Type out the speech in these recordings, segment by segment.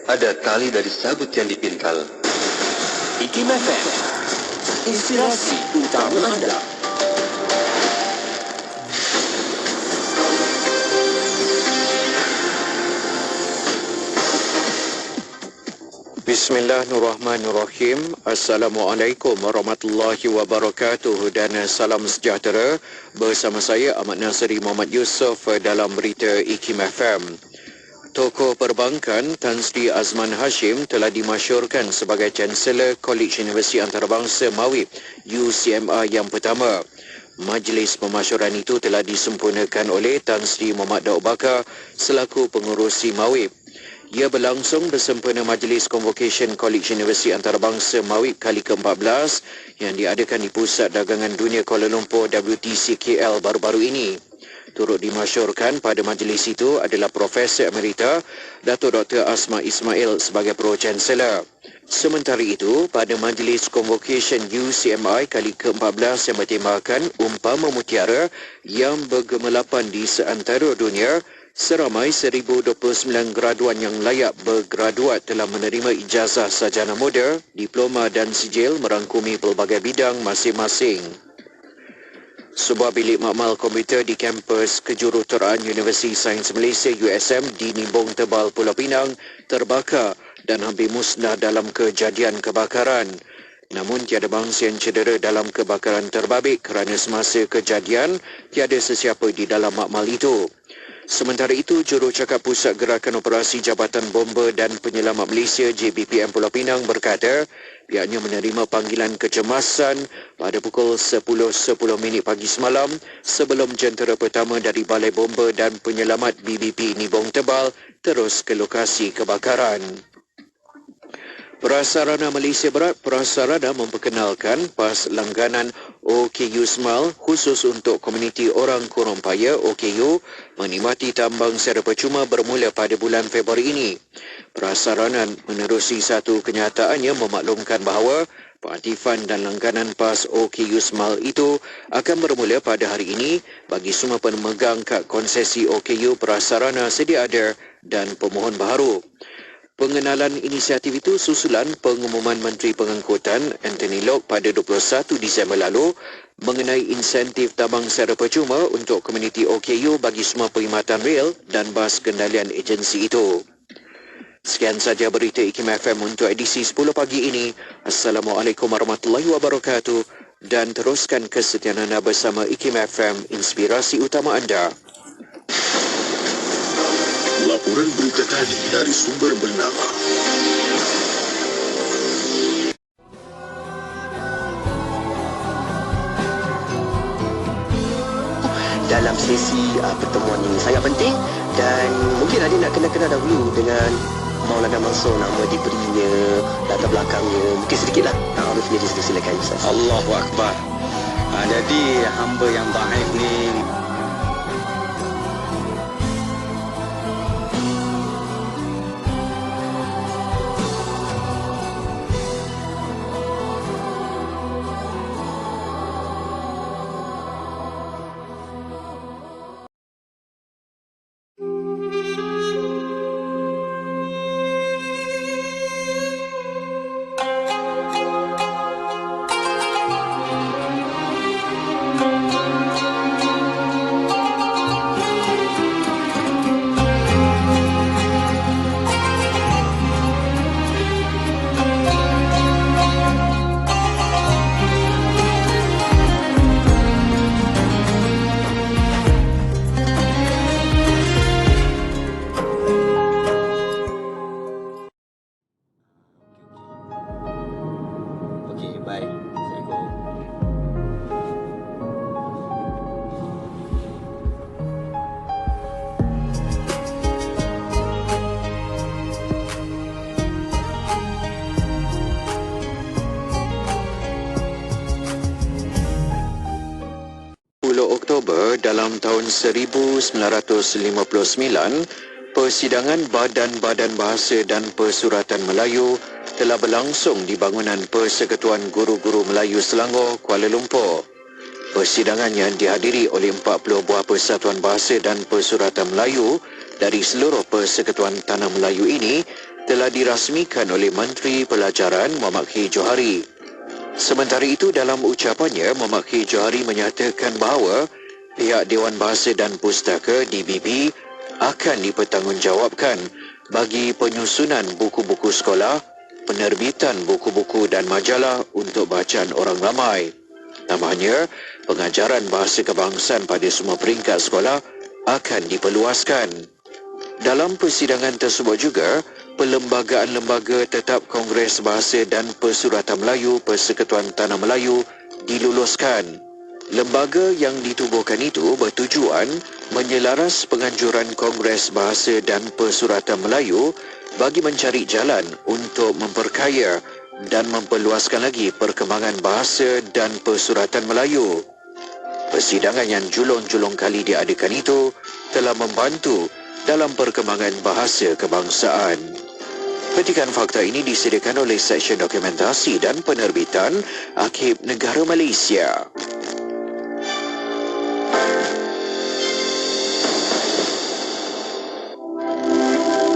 Ada tali dari sabut yang dipintal. IKIM FM, inspirasi utama anda. Bismillahirrahmanirrahim. Assalamualaikum warahmatullahi wabarakatuh dan salam sejahtera. Bersama saya Ahmad Nasri Muhammad Yusof dalam berita IKIM FM. Tokoh perbankan Tan Sri Azman Hashim telah dimasyhurkan sebagai Chancellor College Universiti Antarabangsa Mawib UCMA yang pertama. Majlis pemasyhuran itu telah disempurnakan oleh Tan Sri Muhammad Daud Bakar selaku pengurusi Mawib. Ia berlangsung bersempena Majlis Convocation College Universiti Antarabangsa Mawib kali ke-14 yang diadakan di Pusat Dagangan Dunia Kuala Lumpur WTC KL baru-baru ini. Turut dimasyhurkan pada majlis itu adalah Profesor Emerita Datuk Dr. Asma Ismail sebagai Pro-Chancellor. Sementara itu, pada Majlis Convocation UCMI kali ke-14 yang bertemakan Umpama Mutiara yang bergemilapan di seantero dunia, seramai 1029 graduan yang layak bergraduat telah menerima ijazah sarjana muda, diploma dan sijil merangkumi pelbagai bidang masing-masing. Sebuah bilik makmal komputer di kampus Kejuruteraan Universiti Sains Malaysia USM di Nimbong Tebal, Pulau Pinang terbakar dan hampir musnah dalam kejadian kebakaran. Namun tiada bangsa yang cedera dalam kebakaran terbabit kerana semasa kejadian tiada sesiapa di dalam makmal itu. Sementara itu, Jurucakap Pusat Gerakan Operasi Jabatan Bomba dan Penyelamat Malaysia JBPM Pulau Pinang berkata pihaknya menerima panggilan kecemasan pada pukul 10.10 pagi semalam sebelum jentera pertama dari Balai Bomba dan Penyelamat BBP Nibong Tebal terus ke lokasi kebakaran. Prasarana Malaysia Berat Prasarana memperkenalkan PAS langganan OKU Smile khusus untuk komuniti orang kurang payah OKU menikmati tambang secara percuma bermula pada bulan Februari ini. Prasarana menerusi satu kenyataannya memaklumkan bahawa pengaktifan dan langganan PAS OKU Smile itu akan bermula pada hari ini bagi semua pemegang kad konsesi OKU Prasarana sedia ada dan pemohon baharu. Pengenalan inisiatif itu susulan pengumuman Menteri Pengangkutan Anthony Locke pada 21 Disember lalu mengenai insentif tambang secara percuma untuk komuniti OKU bagi semua perkhidmatan rel dan bas kendalian agensi itu. Sekian saja berita IKIM FM untuk edisi 10 pagi ini. Assalamualaikum warahmatullahi wabarakatuh dan teruskan kesetiaan anda bersama IKIM FM, inspirasi utama anda. Laporan berita tadi dari sumber bernama dalam sesi pertemuan ini sangat penting dan mungkin ada nak kenal-kenal dahulu dengan Maulana Mansur, nama diberinya, latar belakangnya, mungkin sedikitlah. Arif jadi silakan Ustaz. Allahu Akbar. Jadi hamba yang dhaif ni baik. Assalamualaikum. 10 Oktober dalam tahun 1959, persidangan Badan-Badan Bahasa dan Persuratan Melayu telah berlangsung di bangunan Persekutuan Guru-Guru Melayu Selangor, Kuala Lumpur. Persidangan yang dihadiri oleh 40 buah persatuan bahasa dan persuratan Melayu dari seluruh persekutuan tanah Melayu ini telah dirasmikan oleh Menteri Pelajaran Muhammad K. Johari. Sementara itu, dalam ucapannya, Muhammad K. Johari menyatakan bahawa pihak Dewan Bahasa dan Pustaka DBP akan dipertanggungjawabkan bagi penyusunan buku-buku sekolah, penerbitan buku-buku dan majalah untuk bacaan orang ramai. Tambahnya, pengajaran bahasa kebangsaan pada semua peringkat sekolah akan diperluaskan. Dalam persidangan tersebut juga, Perlembagaan Lembaga Tetap Kongres Bahasa dan Persuratan Melayu Persekutuan Tanah Melayu diluluskan. Lembaga yang ditubuhkan itu bertujuan menyelaras penganjuran Kongres Bahasa dan Persuratan Melayu bagi mencari jalan untuk memperkaya dan memperluaskan lagi perkembangan bahasa dan persuratan Melayu. Persidangan yang julung-julung kali diadakan itu telah membantu dalam perkembangan bahasa kebangsaan. Petikan fakta ini disediakan oleh Seksyen Dokumentasi dan Penerbitan Arkib Negara Malaysia.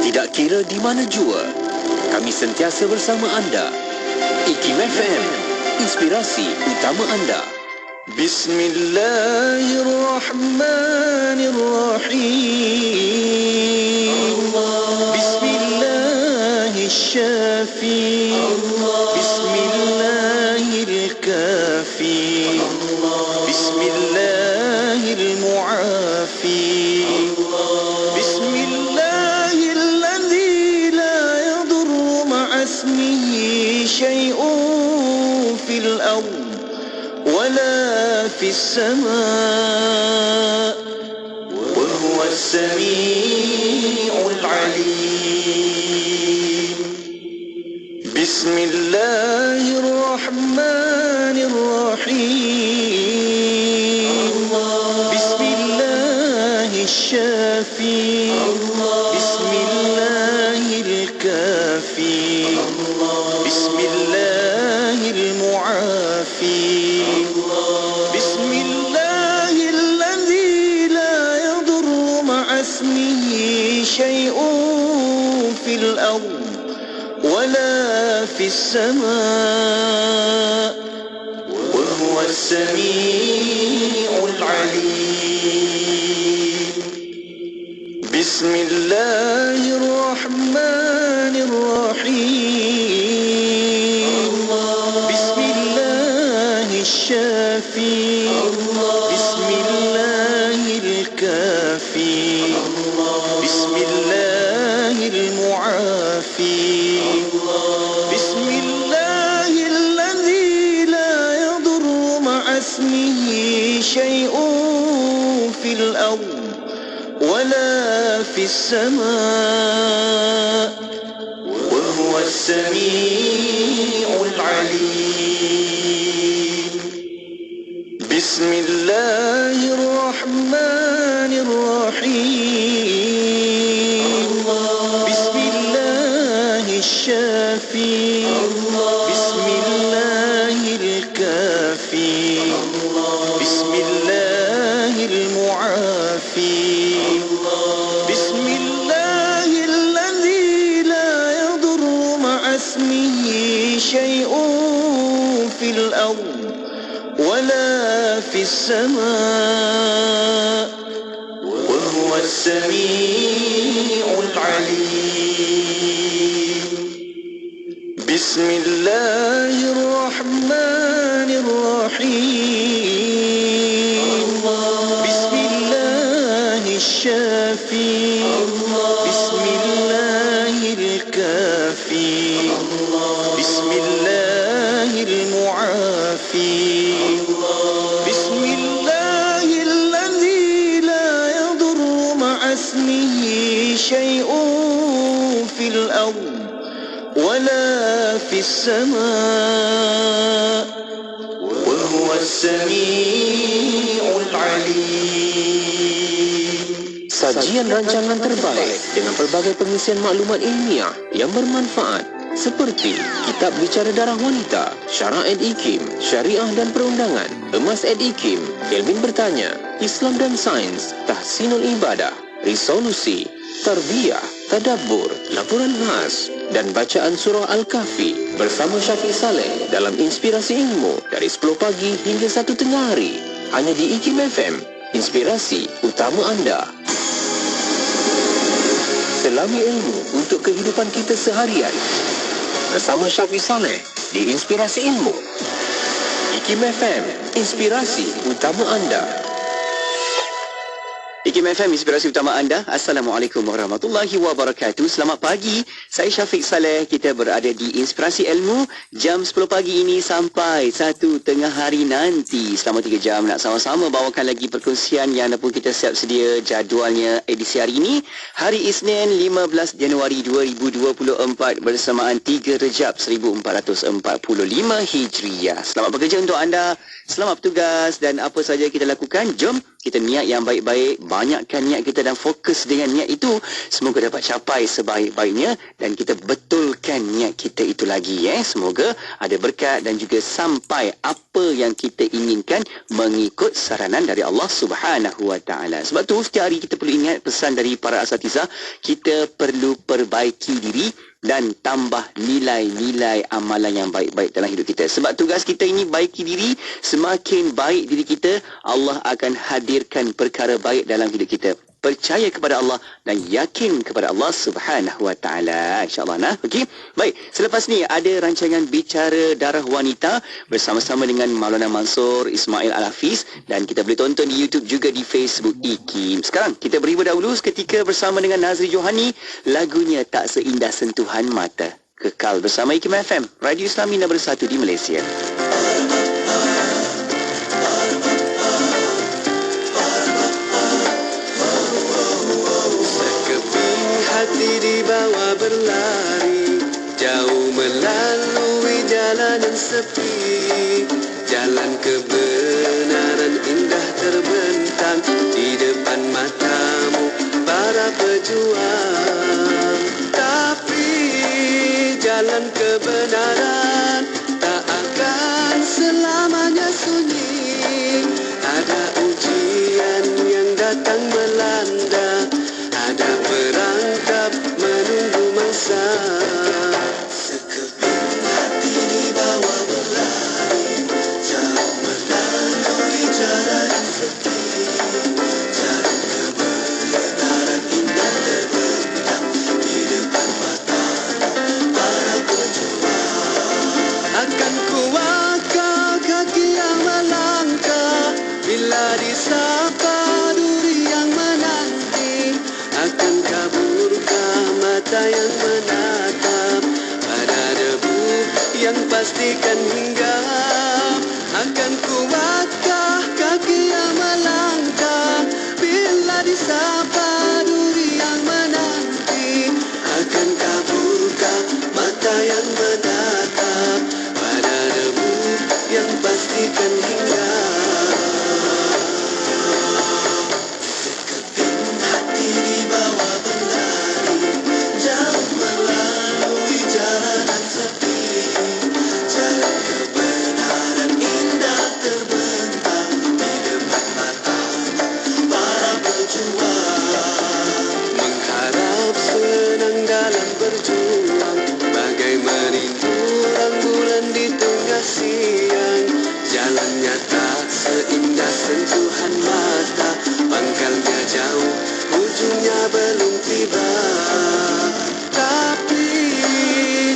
Tidak kira di mana jua, kami sentiasa bersama anda. IKIM FM, inspirasi utama anda. Bismillahirrahmanirrahim. Bismillahirrahmanirrahim. Bismillahirkafi. Bismillahirmuafi. Bismillahilladzi la yadurru ma'asmihi syai'un fil ardh ولا في السماء وهو السميع العليم. بسم الله الرحمن الرحيم. بسم الله الشافي. بسم الله الكافي. بسم الله المعافي. شيء في الأرض ولا في السماء وهو السميع العليم. بسم الله الرحمن الرحيم. بسم الله الشافي. بسم الله الكافي. بسم الله المعافي. بسم الله الذي لا يضر مع اسمه شيء في الأرض ولا في السماء وهو السميع العليم. بسم الله الرحمن الرحيم. بسم الله الشافي. بسم الله الكافي. بسم الله المعافي. بسم الله الذي لا يضر مع اسمه شيء في الأرض ولا في السماء وهو السميع العليم. بسم الله الرحمن الرحيم. بسم الله الشافي. بسم الله الكافي. بسم الله المعافي. بسم الله الذي لا يضر مع اسمه شيء في الأرض ولا في السماء وهو السميع العليم. Sajian rancangan terbaik dengan pelbagai pengisian maklumat ilmiah yang bermanfaat seperti Kitab Bicara Darah Wanita, Syarah @IKIM, Syariah dan Perundangan, Emas @IKIM, Kelvin Bertanya, Islam dan Sains, Tahsinul Ibadah, Resolusi, Tarbiyah, Tadabbur, Laporan Khas, dan bacaan surah Al-Kahfi bersama Syafiq Saleh dalam Inspirasi Ilmu dari 10 pagi hingga 1 tengah hari. Hanya di IKIM FM, inspirasi utama anda. Selami ilmu untuk kehidupan kita seharian. Bersama Syafiq Saleh di Inspirasi Ilmu. IKIM FM, inspirasi utama anda. IKIM FM, inspirasi utama anda. Assalamualaikum warahmatullahi wabarakatuh. Selamat pagi. Saya Syafiq Saleh. Kita berada di Inspirasi Ilmu. Jam 10 pagi ini sampai 1 tengah hari nanti. Selama 3 jam nak sama-sama bawakan lagi perkongsian yang pun kita siap sedia jadualnya edisi hari ini. Hari Isnin 15 Januari 2024 bersamaan 3 Rejab 1445 Hijriah. Selamat bekerja untuk anda. Selamat bertugas dan apa saja kita lakukan. Jom kita niat yang baik-baik, banyakkan niat kita dan fokus dengan niat itu. Semoga dapat capai sebaik-baiknya dan kita betulkan niat kita itu lagi. Semoga ada berkat dan juga sampai apa yang kita inginkan mengikut saranan dari Allah Subhanahu Wa Taala. Sebab tu setiap hari kita perlu ingat pesan dari para asatizah, kita perlu perbaiki diri dan tambah nilai-nilai amalan yang baik-baik dalam hidup kita. Sebab tugas kita ini baiki diri, semakin baik diri kita, Allah akan hadirkan perkara baik dalam hidup kita. Percaya kepada Allah dan yakin kepada Allah Subhanahu Wa Taala. InsyaAllah nah. Okey. Baik, selepas ni ada rancangan Bicara Darah Wanita bersama-sama dengan Maulana Mansur Ismail Al-Hafiz dan kita boleh tonton di YouTube juga di Facebook IKIM. Sekarang kita beri dahulu seketika bersama dengan Nazri Johani, lagunya Tak Seindah Sentuhan Mata. Kekal bersama IKIM FM, Radio Islami nombor 1 di Malaysia. Hati dibawa berlari jauh melalui jalan yang sepi. Jalan kebenaran indah terbentang di depan matamu para pejuang. Tapi jalan kebenaran tak akan selamanya sunyi. Ada ujian yang datang melanda, ada perangkap menunggu masa. Sekeping hati dibawa berlari jauh melalui jalan yang sepi. Jalan kebenaran indah terbentang di depan mata para pejuang. Akan kuatkan kaki yang melangkah bila disapa duri yang menanti. Akan kaburkah mata yang menatap pada debu yang pastikan hinggap. Akan kuatkah kaki yang melangkah bila disapa duri yang menanti. Akan kaburkah mata yang menatap pada debu yang pastikan hinggap. Jalannya tak seindah sentuhan mata, pangkalnya jauh, ujungnya belum tiba. Tapi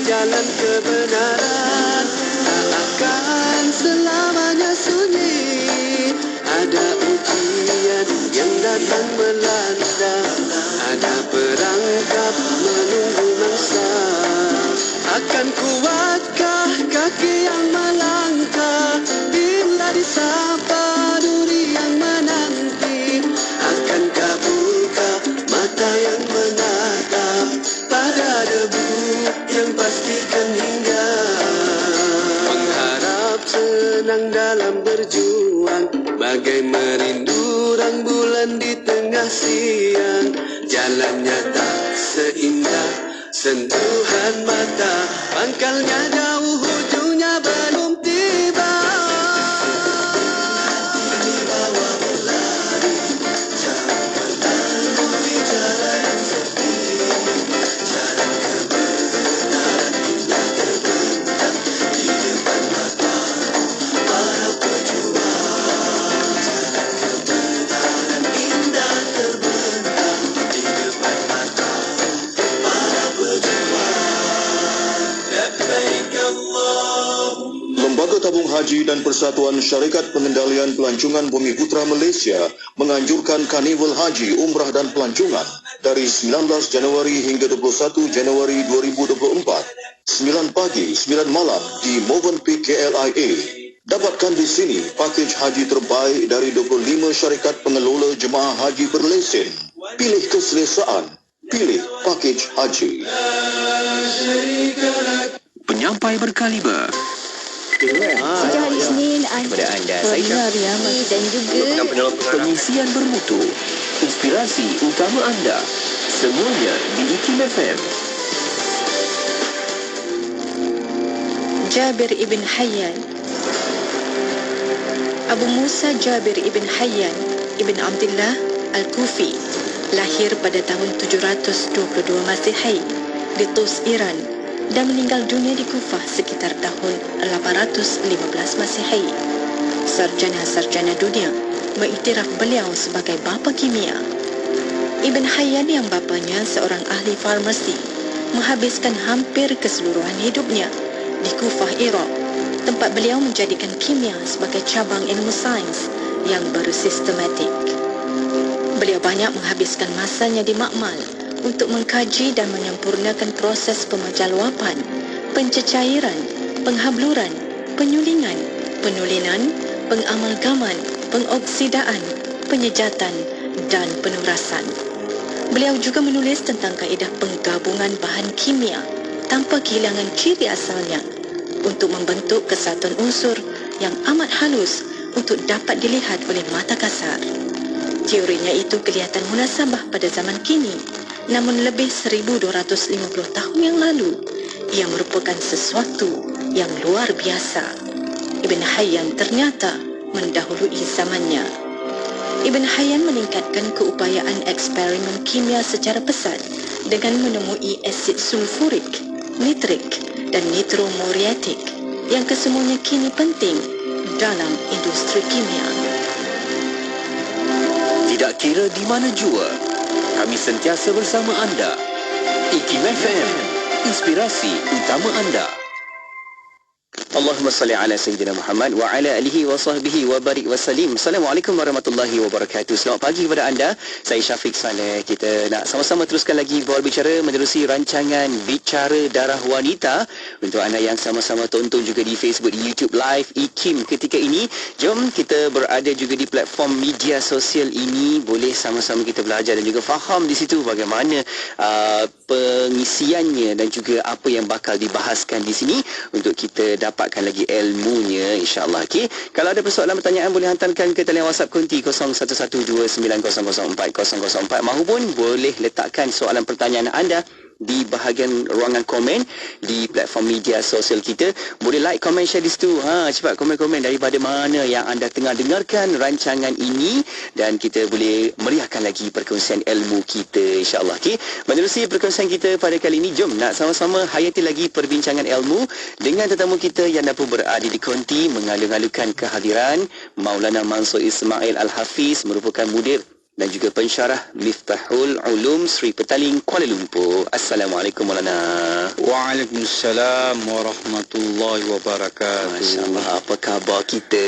jalan kebenaran tak akan selamanya sunyi. Ada ujian yang datang melanda, ada perangkap menunggu mangsa. Akan kuatkah kaki yang melangkah bila disapa duri yang menanti. Akan kabulkah mata yang menatap pada debu yang pastikan hingga. Mengharap senang dalam berjuang, bagai merindu rembulan di tengah siang. Jalannya tak seindah sentuhan mata, pangkalnya jauh, ujungnya belum tiba. Tabung Haji dan Persatuan Syarikat Pengendalian Pelancongan Bumi Putra Malaysia menganjurkan Karnival Haji, Umrah dan Pelancongan dari 19 Januari hingga 21 Januari 2024, 9 pagi, 9 malam di Movenpick KLIA. Dapatkan di sini pakej haji terbaik dari 25 syarikat pengelola jemaah haji berlesen. Pilih keselesaan, pilih pakej haji. Penyampai berkaliber. Sejak hari Isnin, Kepada anda, saya Syafie dan juga Pengisian bermutu. Inspirasi utama anda. Semuanya di IKIM FM. Jabir ibn Hayyan. Abu Musa Jabir ibn Hayyan ibn Abdullah Al-Kufi lahir pada tahun 722 Masehi di Tus, Iran dan meninggal dunia di Kufah sekitar tahun 815 Masehi. Sarjana-sarjana dunia mengiktiraf beliau sebagai bapa kimia. Ibn Hayyan yang bapanya seorang ahli farmasi menghabiskan hampir keseluruhan hidupnya di Kufah, Iraq, tempat beliau menjadikan kimia sebagai cabang ilmu sains yang bersistematik. Beliau banyak menghabiskan masanya di makmal untuk mengkaji dan menyempurnakan proses pemajaluapan, pencecairan, penghabluran, penyulingan, penulinan, pengamalgaman, pengoksidaan, penyejatan dan penurasan. Beliau juga menulis tentang kaedah penggabungan bahan kimia tanpa kehilangan ciri asalnya untuk membentuk kesatuan unsur yang amat halus untuk dapat dilihat oleh mata kasar. Teorinya itu kelihatan munasabah pada zaman kini, namun lebih 1250 tahun yang lalu, ia merupakan sesuatu yang luar biasa. Ibn Hayyan ternyata mendahului zamannya. Ibn Hayyan meningkatkan keupayaan eksperimen kimia secara pesat dengan menemui asid sulfurik, nitrik dan nitromuriatik yang kesemuanya kini penting dalam industri kimia. Tidak kira di mana jua, kami sentiasa bersama anda. IKIM FM, inspirasi utama anda. Allahumma salli ala Sayyidina Muhammad wa ala alihi wa sahbihi wa barik wa salim. Assalamualaikum warahmatullahi wabarakatuh. Selamat pagi kepada anda. Saya Syafiq Saleh. Kita nak sama-sama teruskan lagi Bawa Bicara menerusi rancangan Bicara Darah Wanita. Untuk anda yang sama-sama tonton juga di Facebook, di YouTube Live IKIM ketika ini, jom kita berada juga di platform media sosial ini. Boleh sama-sama kita belajar dan juga faham di situ bagaimana pengisiannya dan juga apa yang bakal dibahaskan di sini untuk kita dapatkan lagi ilmunya, insyaAllah. Okay? Kalau ada persoalan pertanyaan boleh hantarkan ke talian WhatsApp konti 0112900404 mahupun boleh letakkan soalan pertanyaan anda di bahagian ruangan komen di platform media sosial kita. Boleh like, komen, share di situ. Cepat komen-komen daripada mana yang anda tengah dengarkan rancangan ini dan kita boleh meriahkan lagi perkongsian ilmu kita, insyaAllah. Okay? Menerusi perkongsian kita pada kali ini, jom nak sama-sama hayati lagi perbincangan ilmu dengan tetamu kita yang dapat berada di konti mengalu-alukan kehadiran Maulana Mansur Ismail Al-Hafiz, merupakan mudir dan juga pensyarah Miftahul Ulum Sri Petaling, Kuala Lumpur. Assalamualaikum Maulana. Waalaikumsalam warahmatullahi wabarakatuh. Masya-Allah, apa khabar kita?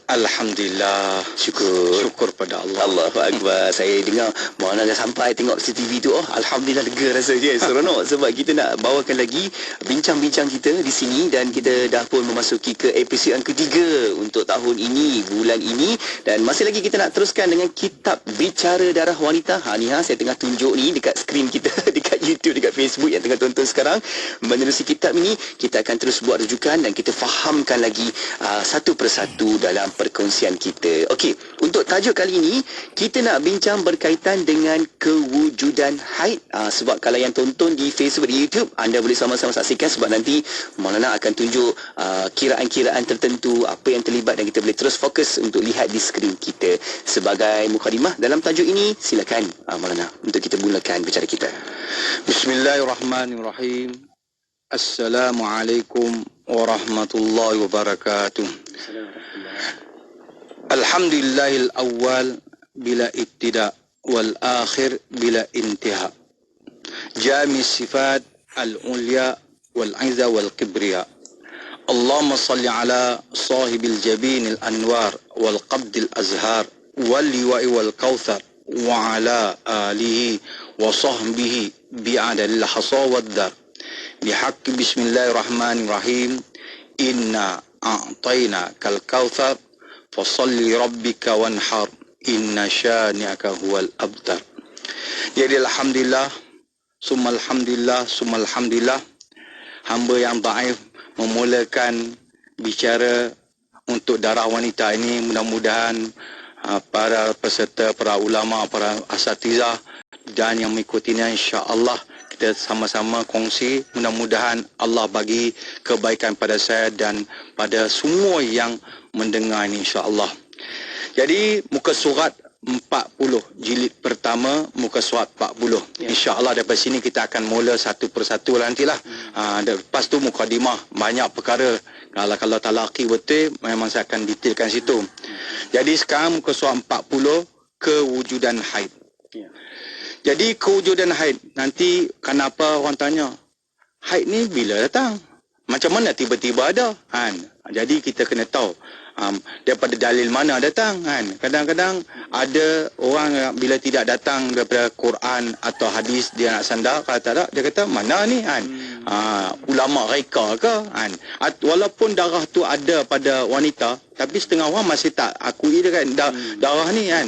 Alhamdulillah. Syukur pada Allah. Allahu Akbar. Saya dengar Maulana dah sampai tengok CCTV tu. Oh, alhamdulillah, lega rasanya. Seronok sebab kita nak bawakan lagi bincang-bincang kita di sini dan kita dah pun memasuki ke episod yang ketiga untuk tahun ini, bulan ini, dan masih lagi kita nak teruskan dengan kitab Bicara Darah Wanita. Saya tengah tunjuk ni dekat skrin kita dekat YouTube, dekat Facebook yang tengah tonton sekarang. Menerusi kitab ini, kita akan terus buat rujukan dan kita fahamkan lagi satu persatu dalam perkongsian kita. Okey, untuk tajuk kali ini, kita nak bincang berkaitan dengan kewujudan haid. Sebab kalau yang tonton di Facebook, di YouTube, anda boleh sama-sama saksikan sebab nanti Maulana akan tunjuk kiraan-kiraan tertentu, apa yang terlibat, dan kita boleh terus fokus untuk lihat di skrin kita. Sebagai mukadimah dalam tajuk ini, silakan Maulana untuk kita mulakan bicara kita. Bismillahirrahmanirrahim. Assalamualaikum warahmatullahi wabarakatuh. Alhamdulillahil awwal bila ibtida wal akhir bila intiha. Jami sifat al-ulya wal izza wal kibriya. Allahumma salli ala sahibil jabinil anwar wal qabdil azhar wal liwa'i wal kautsar wa ala alihi wa sahbihi bi'adalil hasa wad dar bihaqqi bismillahirrahmanirrahim inna a'tayna kal kautsar fasalli rabbika wanhar inna syani'aka huwal abtar. Jadi alhamdulillah summa alhamdulillah hamba yang dhaif memulakan bicara untuk darah wanita ini. Mudah-mudahan para peserta, para ulama, para asatizah dan yang mengikutinya, insya-Allah kita sama-sama kongsi. Mudah-mudahan Allah bagi kebaikan pada saya dan pada semua yang mendengar ini, insya-Allah. Jadi muka surat 40 jilid pertama, muka surat 40. InsyaAllah daripada sini kita akan mula satu persatu nantilah. Lepas tu mukadimah, banyak perkara. Kalau talaqi betul, memang saya akan detailkan situ. Jadi sekarang muka surat 40, kewujudan haid. Jadi kewujudan haid, nanti kenapa orang tanya, haid ni bila datang? Macam mana tiba-tiba ada? Jadi kita kena tahu daripada dalil mana datang kan. Kadang-kadang ada orang bila tidak datang daripada Quran atau hadis, dia nak sandar. Kalau tak ada, dia kata mana ni kan. Ulama reka ke kan. Walaupun darah tu ada pada wanita, tapi setengah orang masih tak akui dia kan darah ni kan.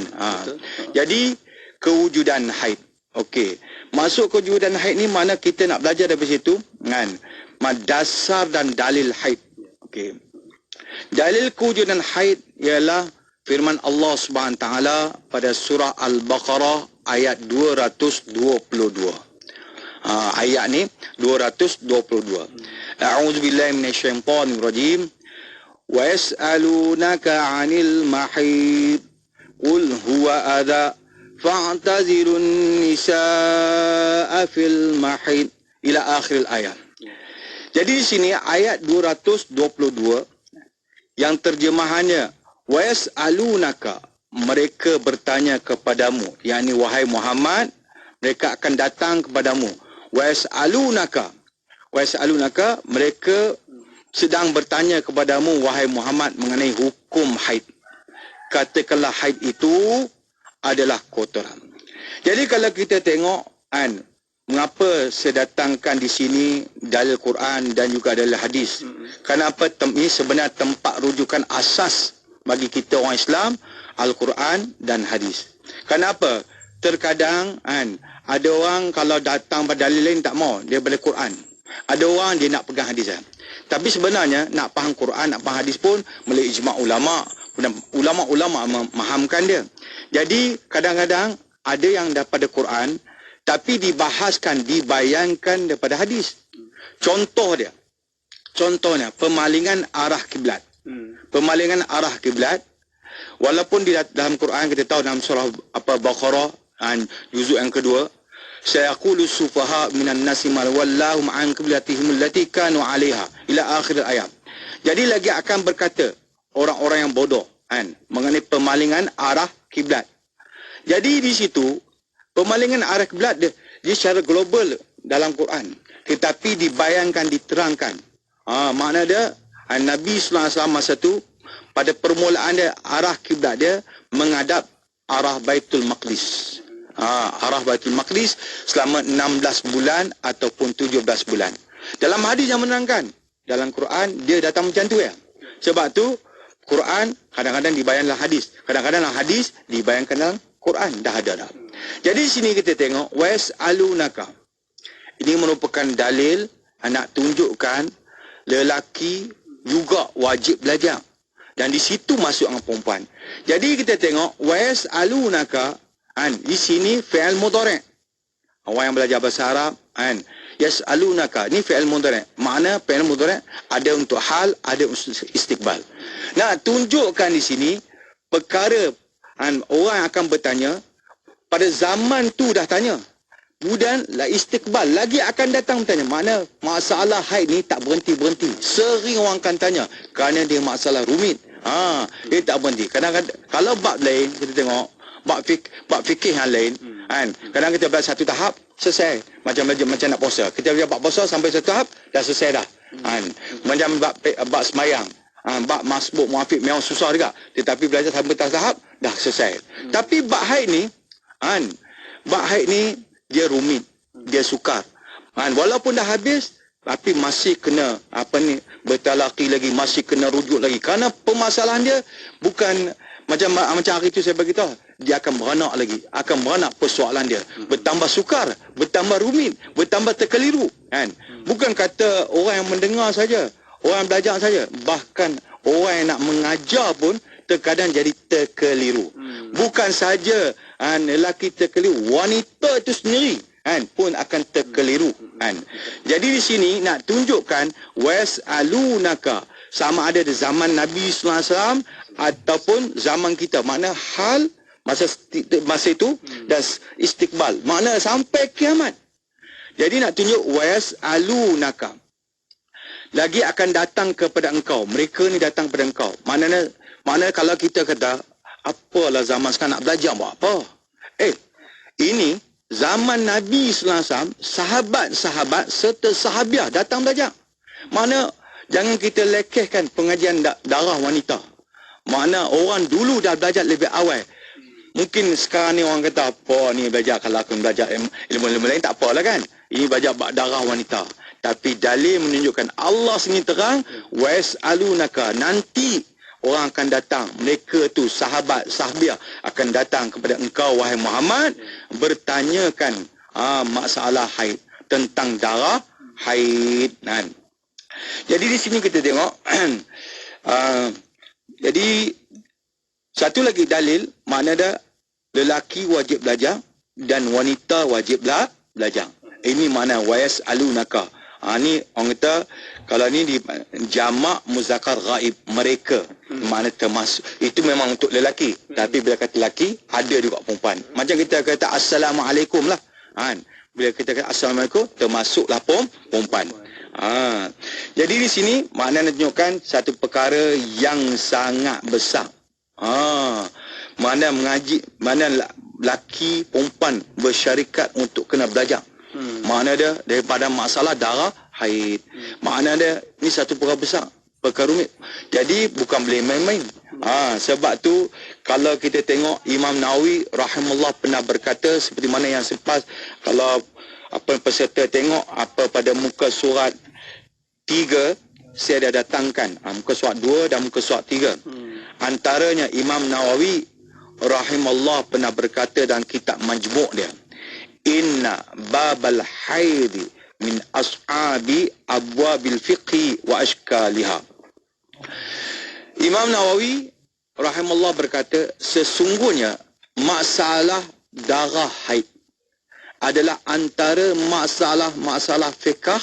Jadi kewujudan haid. Okey. Masuk kewujudan haid ni mana kita nak belajar dari situ kan. Dasar dan dalil haid. Okey. Dalil kewujudan haid ialah firman Allah Subhanahu taala pada surah Al-Baqarah ayat 222. Ayat ni 222. A'udzubillahi minasyaitonir rajim. Wa yas'alunaka 'anil mahid qul huwa adha fa'tazilun nisaa fil mahid ila akhir ayat. Jadi di sini ayat 222 yang terjemahannya wa yas'alunaka, mereka bertanya kepadamu, yakni wahai Muhammad, mereka akan datang kepadamu. Wa yas'alunaka, mereka sedang bertanya kepadamu wahai Muhammad mengenai hukum haid. Katakanlah haid itu adalah kotoran. Jadi kalau kita tengok mengapa saya datangkan di sini dalil Quran dan juga dalil hadis? Kenapa ini sebenarnya tempat rujukan asas bagi kita orang Islam, Al-Quran dan hadis. Kenapa? Terkadang ada orang kalau datang pada dalil lain tak mau, dia balik Quran. Ada orang dia nak pegang hadis. Tapi sebenarnya nak faham Quran, nak faham hadis pun melalui ijma' ulama. Ulama-ulama memahamkan dia. Jadi kadang-kadang ada yang daripada Quran tapi dibahaskan, dibayangkan daripada hadis. Contohnya pemalingan arah kiblat. Pemalingan arah kiblat, walaupun di dalam Quran kita tahu dalam surah Baqarah juzuk yang kedua, sayaqulu sufaha minan nasi mal wallahum an qiblatihim allati kanu 'alaiha ila akhir ayat. Jadi lagi akan berkata orang-orang yang bodoh mengenai pemalingan arah kiblat. Jadi di situ pemalingan arah kiblat dia secara global dalam Quran, tetapi dibayangkan, diterangkan. Makna dia Nabi sallallahu alaihi wasallam masa tu pada permulaan dia arah kiblat dia menghadap arah Baitul Maqdis. Arah Baitul Maqdis selama 16 bulan ataupun 17 bulan. Dalam hadis yang menerangkan, dalam Quran dia datang macam tu ya. Sebab tu Quran kadang-kadang dibayangkan dalam hadis, kadang-kadang dalam hadis dibayangkan dalam Quran, dah ada dah. Jadi sini kita tengok was'alunaka. Ini merupakan dalil nak tunjukkan lelaki juga wajib belajar. Dan di situ masuk dengan perempuan. Jadi kita tengok was'alunaka di sini fi'il mudhari'. Orang yang belajar bahasa Arab yas'alunaka ni fi'il mudhari'. Makna fi'il mudhari' ada untuk hal, ada untuk istiqbal. Nak tunjukkan di sini perkara orang akan bertanya pada zaman tu dah tanya. Kemudian istiqbal lagi akan datang bertanya. Mana masalah haid ni tak berhenti-berhenti. Sering orang akan tanya kerana dia masalah rumit. Dia tak berhenti. Kadang-kadang kalau bab lain kita tengok bab fikih yang lain kadang kita belajar satu tahap selesai. Macam nak puasa. Kita belajar bab puasa sampai satu tahap dah selesai dah. Macam bab semayang, bab masbuk muafiq memang susah juga, tetapi belajar sampai tahap dah selesai. Tapi bab haid ni, bab haid ni dia rumit, dia sukar. Walaupun dah habis, tapi masih kena bertalaqi lagi, masih kena rujuk lagi. Kerana permasalahan dia bukan macam hari itu saya beritahu, dia akan beranak lagi, akan beranak persoalan dia. Bertambah sukar, bertambah rumit, bertambah terkeliru. Bukan kata orang yang mendengar saja, orang yang belajar saja, bahkan orang yang nak mengajar pun terkadang jadi terkeliru. Bukan saja lelaki terkeliru, wanita itu sendiri pun akan terkeliru. Jadi di sini nak tunjukkan was'alunaka, sama ada di zaman Nabi sallallahu alaihi wasallam ataupun zaman kita, makna hal masa itu dan istiqbal, makna sampai kiamat. Jadi nak tunjuk was'alunaka, lagi akan datang kepada engkau, mereka ni datang kepada engkau. Maknanya kalau kita kata apalah zaman sekarang nak belajar buat apa, ini zaman Nabi sallallahu alaihi wasallam, sahabat-sahabat serta sahabiah datang belajar. Mana jangan kita lekehkan pengajian darah wanita. Mana orang dulu dah belajar lebih awal. Mungkin sekarang ni orang kata apa ni belajar, kalau aku belajar ilmu-ilmu lain tak apalah kan. Ini belajar darah wanita. Tapi dalil menunjukkan Allah sendiri terang, was'alunaka, nanti orang akan datang, mereka tu sahabat sahabiah akan datang kepada engkau wahai Muhammad, bertanyakan masalah haid, tentang darah haid. Jadi di sini kita tengok jadi satu lagi dalil, makna ada lelaki wajib belajar dan wanita wajib belajar. Ini makna was'alunaka. Ni orang kata kalau ni di jamak muzakkar ghaib, mereka, makna termasuk itu memang untuk lelaki. Tapi bila kata lelaki, ada juga perempuan. Macam kita kata assalamualaikum lah, bila kita kata assalamualaikum, termasuklah perempuan. Jadi di sini makna menunjukkan satu perkara yang sangat besar. Mana mengaji, mana lelaki perempuan bersyarikat untuk kena belajar. Makna dia daripada masalah darah haid. Makna dia ni satu perkara besar, perkara rumit. Jadi bukan boleh main-main. Sebab tu kalau kita tengok Imam Nawawi rahimahullah pernah berkata, seperti mana yang selepas, kalau peserta tengok pada muka surat 3 saya dah datangkan, muka surat 2 dan muka surat 3. Antaranya Imam Nawawi rahimahullah pernah berkata dalam kitab Majmu' dia, inna babal haidi min ashabi abwabil fiqhi wa ashkaliha. Imam Nawawi rahimahullah berkata, sesungguhnya masalah darah haid adalah antara masalah fiqh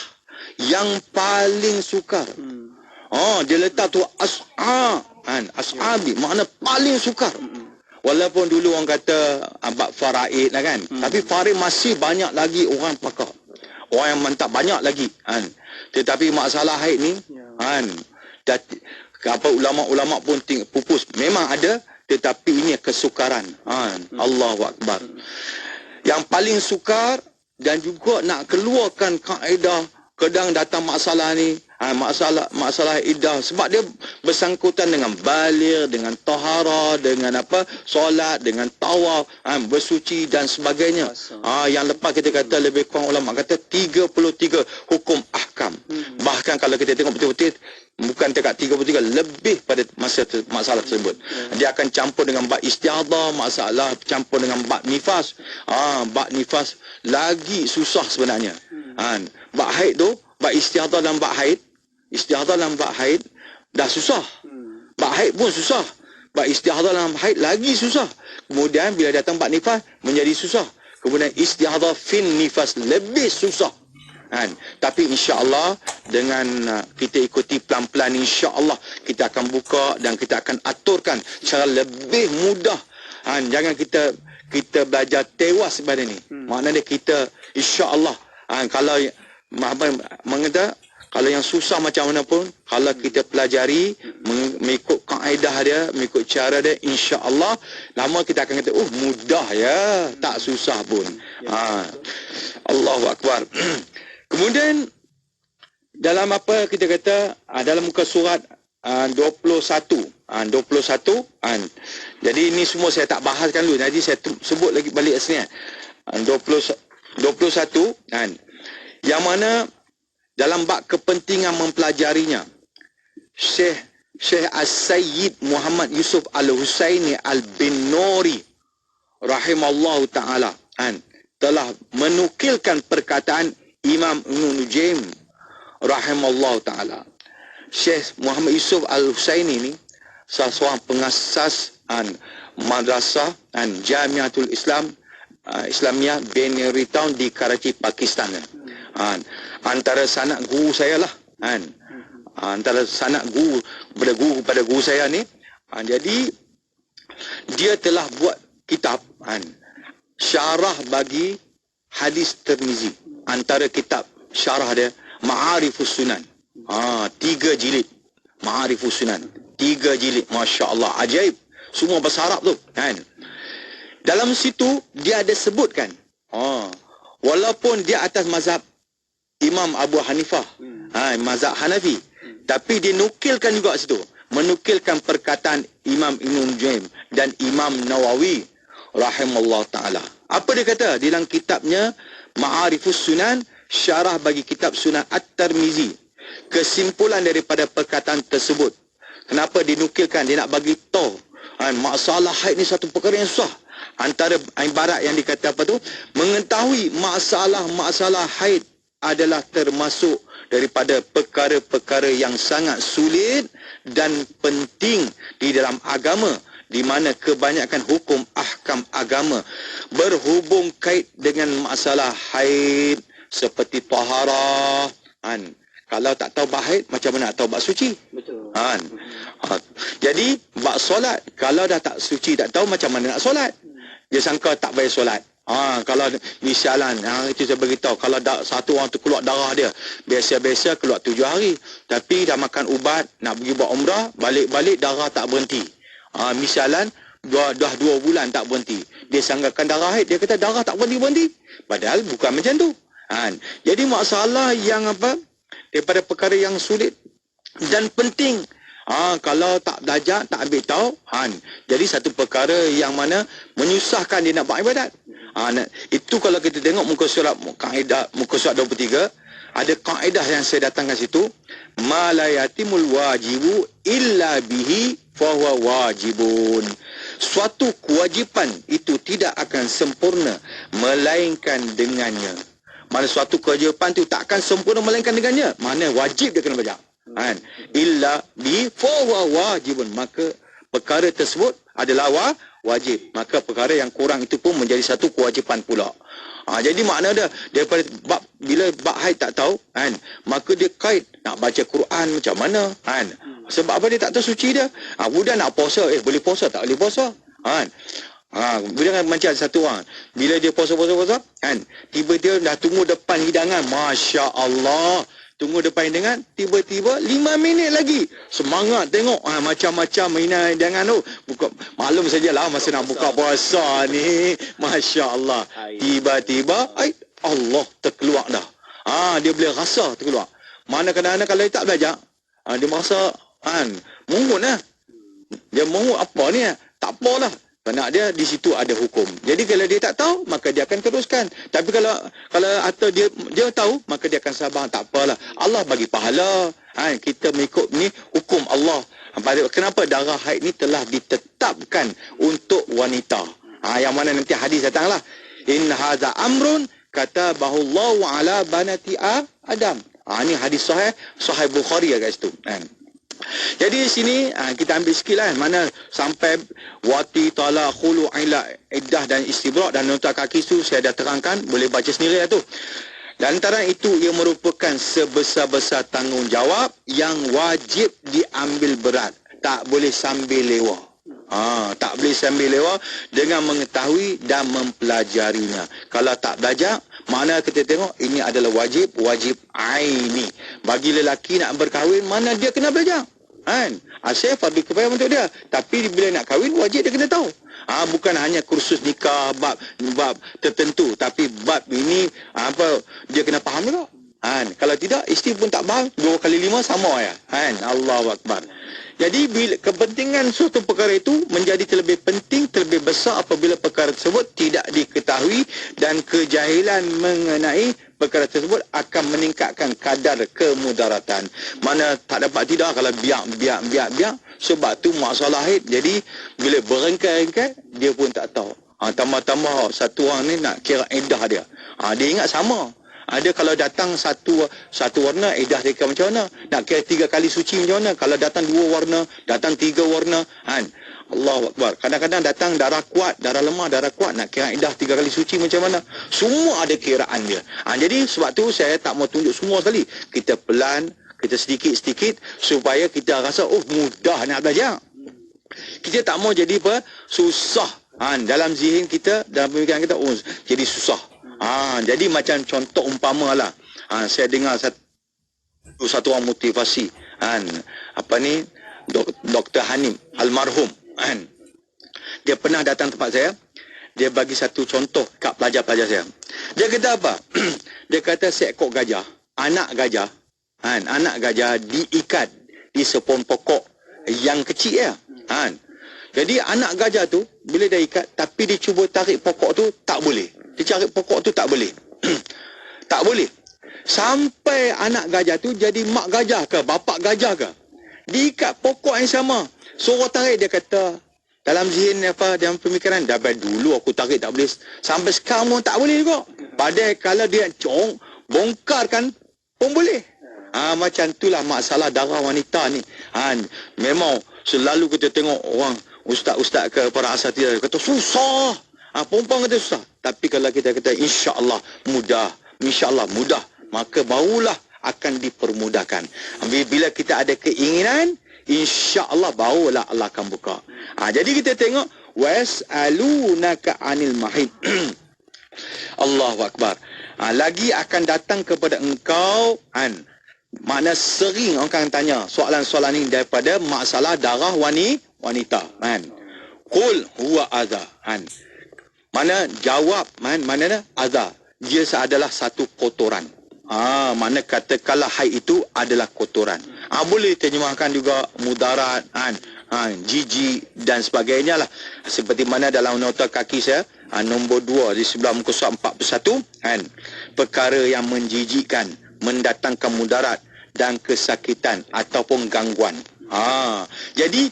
yang paling sukar. Dia letak tu ashabi, makna paling sukar. Walaupun dulu orang kata bab faraid lah kan, tapi faraid masih banyak lagi orang pakar, orang yang mantap banyak lagi. Tetapi masalah haid ni ulama-ulama pun pupus, memang ada, tetapi ini kesukaran. Allahu Akbar. Yang paling sukar, dan juga nak keluarkan kaedah, kadang datang masalah ni, masalah iddah, sebab dia bersangkutan dengan baligh, dengan tahara, dengan solat, dengan tawaf, bersuci dan sebagainya. Yang lepas kita kata lebih kurang ulama kata 33 hukum ahkam. Bahkan kalau kita tengok betul-betul, bukan dekat 33, lebih pada masalah tersebut. Dia akan campur dengan bab istiadah, masalah campur dengan bab nifas. Bab nifas lagi susah sebenarnya. Bab haid tu, bab istiadah dan bab haid, dah susah. Bab haid pun susah. Bab istiadah dan haid lagi susah. Kemudian bila datang bab nifas menjadi susah. Kemudian istiadah fin nifas lebih susah. Tapi insya-Allah dengan kita ikuti pelan-pelan, insya-Allah kita akan buka dan kita akan aturkan secara lebih mudah. Jangan kita belajar tewas pada ni. Maknanya kita insya-Allah kalau kalau yang susah macam mana pun, kalau kita pelajari mengikut kaedah dia, mengikut cara dia, insya-Allah lama kita akan kata mudah ya, tak susah pun. Allahu Akbar. Kemudian dalam apa kita kata dalam muka surat 21. 21. Jadi ini semua saya tak bahaskan dulu. Jadi saya sebut lagi balik aslinya. 21. Yang mana dalam bab kepentingan mempelajarinya, Syekh As-Sayyid Muhammad Yusuf Al-Husaini Al-Bin-Nuri rahimallahu ta'ala telah menukilkan perkataan Imam Ibn Nujaim rahimallahu ta'ala. Syekh Muhammad Yusuf Al-Husaini ini salah seorang pengasas madrasah Jamiatul Islam Islamiyah Binary Town di Karachi, Pakistan. Antara sanak guru saya lah. Antara sanak guru kepada guru saya ni. Jadi dia telah buat kitab syarah bagi hadis Tirmizi. Antara kitab syarah dia Ma'arifus Sunan. 3 jilid. Ma'arifus Sunan. 3 jilid. Masya Allah. Ajaib. Semua bahasa Arab tu. Dalam situ dia ada sebutkan. Walaupun dia atas mazhab Imam Abu Hanifah. Mazhab Hanafi. Tapi dia nukilkan juga situ. Menukilkan perkataan Imam Ibn Nujaim dan Imam Nawawi rahimallahu ta'ala. Apa dia kata? Di dalam kitabnya Ma'arifus Sunan, syarah bagi kitab Sunan At-Tirmizi. Kesimpulan daripada perkataan tersebut. Kenapa dinukilkan? Dia nak bagi tahu masalah haid ni satu perkara yang susah. Antara ibarat yang dikata apa tu, mengetahui masalah haid adalah termasuk daripada perkara-perkara yang sangat sulit dan penting di dalam agama, di mana kebanyakan hukum ahkam agama berhubung kait dengan masalah haid seperti taharah. Kalau tak tahu bab haid, macam mana nak tahu bab suci? Betul. Jadi bab solat, kalau dah tak suci, tak tahu macam mana nak solat. Dia sangka tak payah solat. Kalau misalan, itu saya beritahu, kalau satu orang tu keluar darah dia, biasa-biasa keluar 7 hari. Tapi dah makan ubat, nak pergi buat umrah, balik-balik darah tak berhenti. Misalan, dah 2 bulan tak berhenti. Dia sangkakan darah haid, dia kata darah tak berhenti-berhenti. Padahal bukan macam tu. Jadi masalah yang daripada perkara yang sulit dan penting. Kalau tak belajar, tak ambil tahu, jadi satu perkara yang mana menyusahkan dia nak buat ibadat. Itu kalau kita tengok muka surat 23, ada kaedah yang saya datangkan situ, ma la yatimul wajibu illa bihi fahuwa wajibun. Suatu kewajipan itu tidak akan sempurna melainkan dengannya. Mana suatu kewajipan itu tak akan sempurna melainkan dengannya. Mana wajib dia kena belajar. Illa bi fahuwa wajibun. Maka perkara tersebut adalah wajib. Maka perkara yang kurang itu pun menjadi satu kewajipan pula. Jadi makna dia daripada bila bab haid tak tahu, maka dia kait nak baca Quran macam mana, sebab apa dia tak tahu suci dia. Budak nak puasa, boleh puasa tak boleh puasa. Bila macam satu orang, bila dia puasa, tiba-tiba dah tunggu depan hidangan, Masya Allah, tunggu depan hidangan, tiba-tiba 5 minit lagi semangat tengok macam-macam mainan hidangan tu. Maklum sajalah masa nak buka puasa ni, Masya Allah, tiba-tiba Allah terkeluar dah. Dia boleh rasa terkeluar. Mana kadang-kadang kalau dia tak belajar, dia merasa mungut lah. Dia mungut apa ni, tak apalah. Kerana dia di situ ada hukum. Jadi kalau dia tak tahu, maka dia akan teruskan. Tapi kalau atau dia tahu, maka dia akan sabar, tak apalah. Allah bagi pahala. Kita mengikut ni hukum Allah. Kenapa darah haid ni telah ditetapkan untuk wanita. Yang mana nanti hadis datanglah. In hadza amrun katabahu Allahu ala banati Adam. Ini hadis sahih Bukhari kat situ. Jadi di sini kita ambil sikit lah mana sampai wati tala khulu ila iddah dan istibrak dan nota kaki tu saya dah terangkan, boleh baca sendiri lah tu. Dan antara itu ia merupakan sebesar-besar tanggungjawab yang wajib diambil berat, tak boleh sambil lewat. Tak boleh sambil lewat dengan mengetahui dan mempelajarinya. Kalau tak belajar, mana kita tengok ini adalah wajib aini. Bagi lelaki nak berkahwin, mana dia kena belajar. Asyik fardu kifayah untuk dia. Tapi bila nak kahwin, wajib dia kena tahu. Bukan hanya kursus nikah bab tertentu, tapi bab ini dia kena faham juga. Kalau tidak, isteri pun tak faham, 2 kali 5 sama ya. Allahu Akbar. Jadi bila kepentingan suatu perkara itu menjadi terlebih penting, terlebih besar apabila perkara tersebut tidak diketahui, dan kejahilan mengenai perkara tersebut akan meningkatkan kadar kemudaratan. Mana tak dapat tidak kalau biak. Sebab tu masalah haid. Jadi bila berengkai-engkai, dia pun tak tahu. Tambah-tambah satu orang ni nak kira iddah dia. Dia ingat sama. Ada kalau datang satu warna, iddah dia macam mana? Nak kira 3 kali suci macam mana? Kalau datang 2 warna, datang 3 warna, Allahu Akbar. Kadang-kadang datang darah kuat, darah lemah, darah kuat, nak kira iddah 3 kali suci macam mana? Semua ada kiraan dia. Jadi sebab tu saya tak mau tunjuk semua sekali. Kita pelan, kita sedikit-sedikit supaya kita rasa mudah nak belajar. Kita tak mau jadi susah. Dalam zihin kita, dalam pemikiran kita, jadi susah. Jadi macam contoh umpama lah. Saya dengar satu orang motivasi. Dr. Hanim almarhum. Dia pernah datang tempat saya. Dia bagi satu contoh kat pelajar-pelajar saya. Dia kata apa? Dia kata seekor gajah, anak gajah diikat di sepohon pokok yang kecil ya. Jadi anak gajah tu bila dia ikat, tapi dia cuba tarik pokok tu tak boleh. Dia cari pokok tu tak boleh. Tak boleh. Sampai anak gajah tu jadi mak gajah ke, bapak gajah ke, diikat pokok yang sama, suruh tarik. Dia kata dalam zihin dalam pemikiran, dari dulu aku tarik tak boleh, sampai sekarang pun tak boleh juga. Padahal kalau dia bongkarkan pun boleh. Macam itulah masalah darah wanita ni. Memang selalu kita tengok orang ustaz-ustaz ke para asatidz kata susah. Perempuan kata susah. Tapi kalau kita kata insya-Allah mudah, maka barulah akan dipermudahkan. Bila kita ada keinginan, insya-Allah barulah Allah akan buka. Jadi kita tengok was'alunaka 'anil mahid. Allahu Akbar. Lagi akan datang kepada engkau makna sering orang akan tanya soalan-soalan ini daripada masalah darah wanita. Qul huwa adha. Mana jawab, mana adha. Dia adalah satu kotoran. Mana katakanlah haid itu adalah kotoran. Boleh terjemahkan juga mudarat, jijik dan sebagainya lah. Seperti mana dalam nota kaki saya, nombor 2 di sebelah muka surat 41, perkara yang menjijikkan, mendatangkan mudarat dan kesakitan ataupun gangguan. Jadi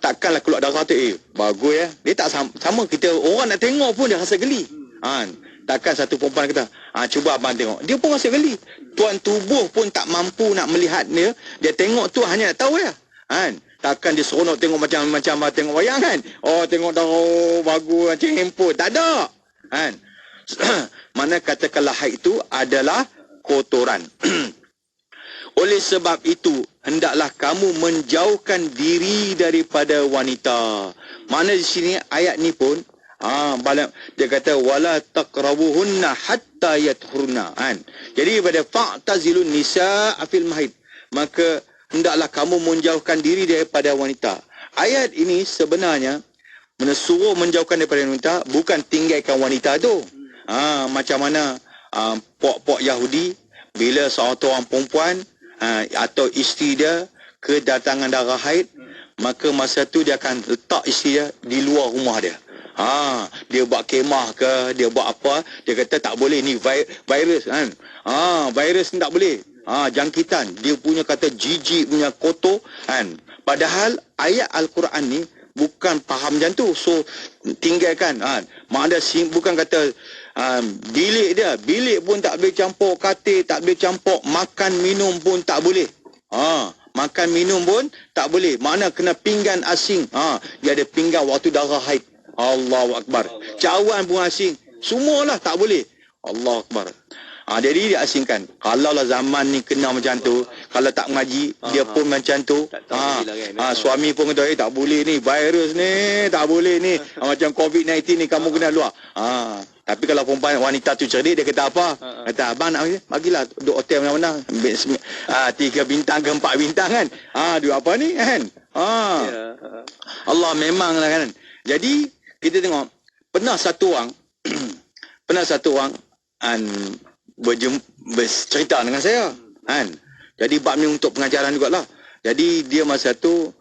takkanlah keluar darah tu bagus ya. Dia tak sama kita, orang nak tengok pun dia rasa geli. Takkan satu perempuan kata cuba abang tengok, dia pun rasa geli. Tuan tubuh pun tak mampu nak melihat dia. Dia tengok tu hanya nak tahu ya. Takkan dia seronok tengok macam tengok wayang kan. Tengok darah bagus macam handphone. Tak ada. Mana katakanlah haid itu adalah kotoran. Oleh sebab itu, hendaklah kamu menjauhkan diri daripada wanita. Mana di sini ayat ni pun, dia kata, wala taqrabuhunna hatta yathurna. Jadi pada fa'tazilun nisa' fil mahid. Maka hendaklah kamu menjauhkan diri daripada wanita. Ayat ini sebenarnya menyuruh menjauhkan daripada wanita, bukan tinggalkan wanita tu. Macam mana pok-pok Yahudi, bila seorang perempuan atau isteri dia kedatangan darah haid, maka masa tu dia akan letak isteri dia di luar rumah dia. Dia buat kemah ke, dia buat apa, dia kata tak boleh ni virus kan. Virus ni tak boleh. Jangkitan, dia punya kata jijik, punya kotor kan. Padahal ayat Al-Quran ni bukan faham macam tu. So tinggalkan. Maknanya bukan kata bilik pun tak boleh campur, katil tak boleh campur, makan minum pun tak boleh. Makan minum pun tak boleh. Makna kena pinggan asing. Dia ada pinggan waktu darah haid. Allahu Akbar. Cawan pun asing. Semualah tak boleh. Allahu Akbar. Jadi dia asingkan. Kalau lah zaman ni kena macam tu, kalau tak mengaji, dia pun macam tu. Suami pun kata, tak boleh ni, virus ni, tak boleh ni. Macam COVID-19 ni, kamu kena luar. Tapi kalau perempuan wanita tu cerdik, dia kata apa? Kata, abang nak bagilah duduk hotel mana-mana. 3 bintang ke 4 bintang kan. Duduk apa ni kan. Allah memang lah kan. Jadi, kita tengok, pernah satu orang bercerita dengan saya, kan. Jadi bab ni untuk pengajaran jugalah. Jadi dia masa tu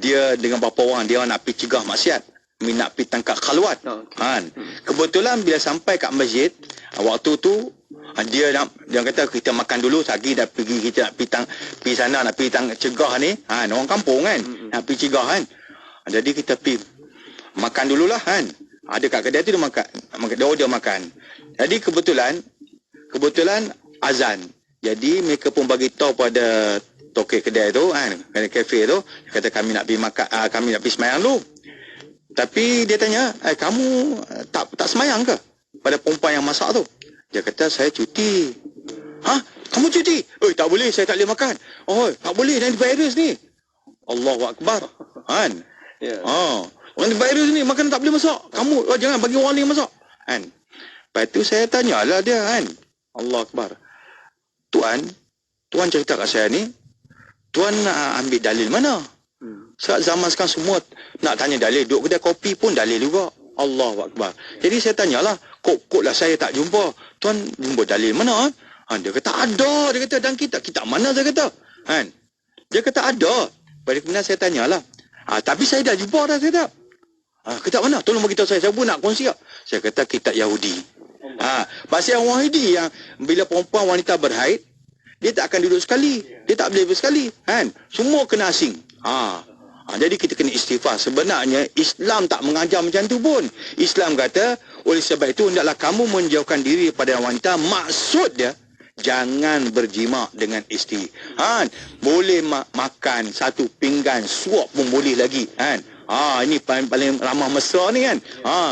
dia dengan beberapa orang dia nak pergi cegah maksiat, nak pergi tangkap khalwat, kan. Kebetulan bila sampai kat masjid, waktu tu dia kata kita makan dulu, lagi dah pergi, kita nak pergi sana, nak pergi cegah ni, kan, orang kampung kan, nak pergi cegah kan. Jadi kita pergi makan dululah, kan. Ada kat kedai tu dia makan. Jadi kebetulan azan. Jadi mereka pun bagi tahu pada tokek kedai tu, kan, kafe tu, kata kami nak pergi makan, kami nak pergi sembahyang dulu. Tapi dia tanya, kamu tak sembahyang ke? Pada perempuan yang masak tu. Dia kata, saya cuti. Hah? Kamu cuti? Tak boleh, saya tak boleh makan. Oh, tak boleh, dan virus ni. Allahu Akbar. Kan? Orang virus ni, makan tak boleh masak. Kamu, jangan bagi orang lain masak. Kan? Lepas tu saya tanyalah dia, kan. Allahu Akbar. Tuan cerita kat saya ni, Tuan nak ambil dalil mana? Sebab zaman sekarang semua nak tanya dalil. Duduk kedai kopi pun dalil juga. Allahu Akbar. Jadi saya tanyalah, kok lah saya tak jumpa. Tuan jumpa dalil mana? Dia kata ada. Dia kata, dan kitab mana, saya kata. Kan? Dia kata ada. Pada kemudian saya tanyalah. Tapi saya dah jumpa dah, saya tak. Kitab mana? Tolong beritahu saya pun nak kongsi. Saya kata kitab Yahudi. Pasal yang Yahudi yang bila perempuan wanita berhaid, dia tak akan duduk sekali. Dia tak boleh bersekali. Kan? Semua kena asing. Jadi kita kena istighfar. Sebenarnya Islam tak mengajar macam tu pun. Islam kata, oleh sebab itu hendaklah kamu menjauhkan diri daripada wanita. Maksud dia, jangan berjima dengan isteri. Boleh makan satu pinggan suap pun boleh lagi. Ini paling ramah mesra ni kan.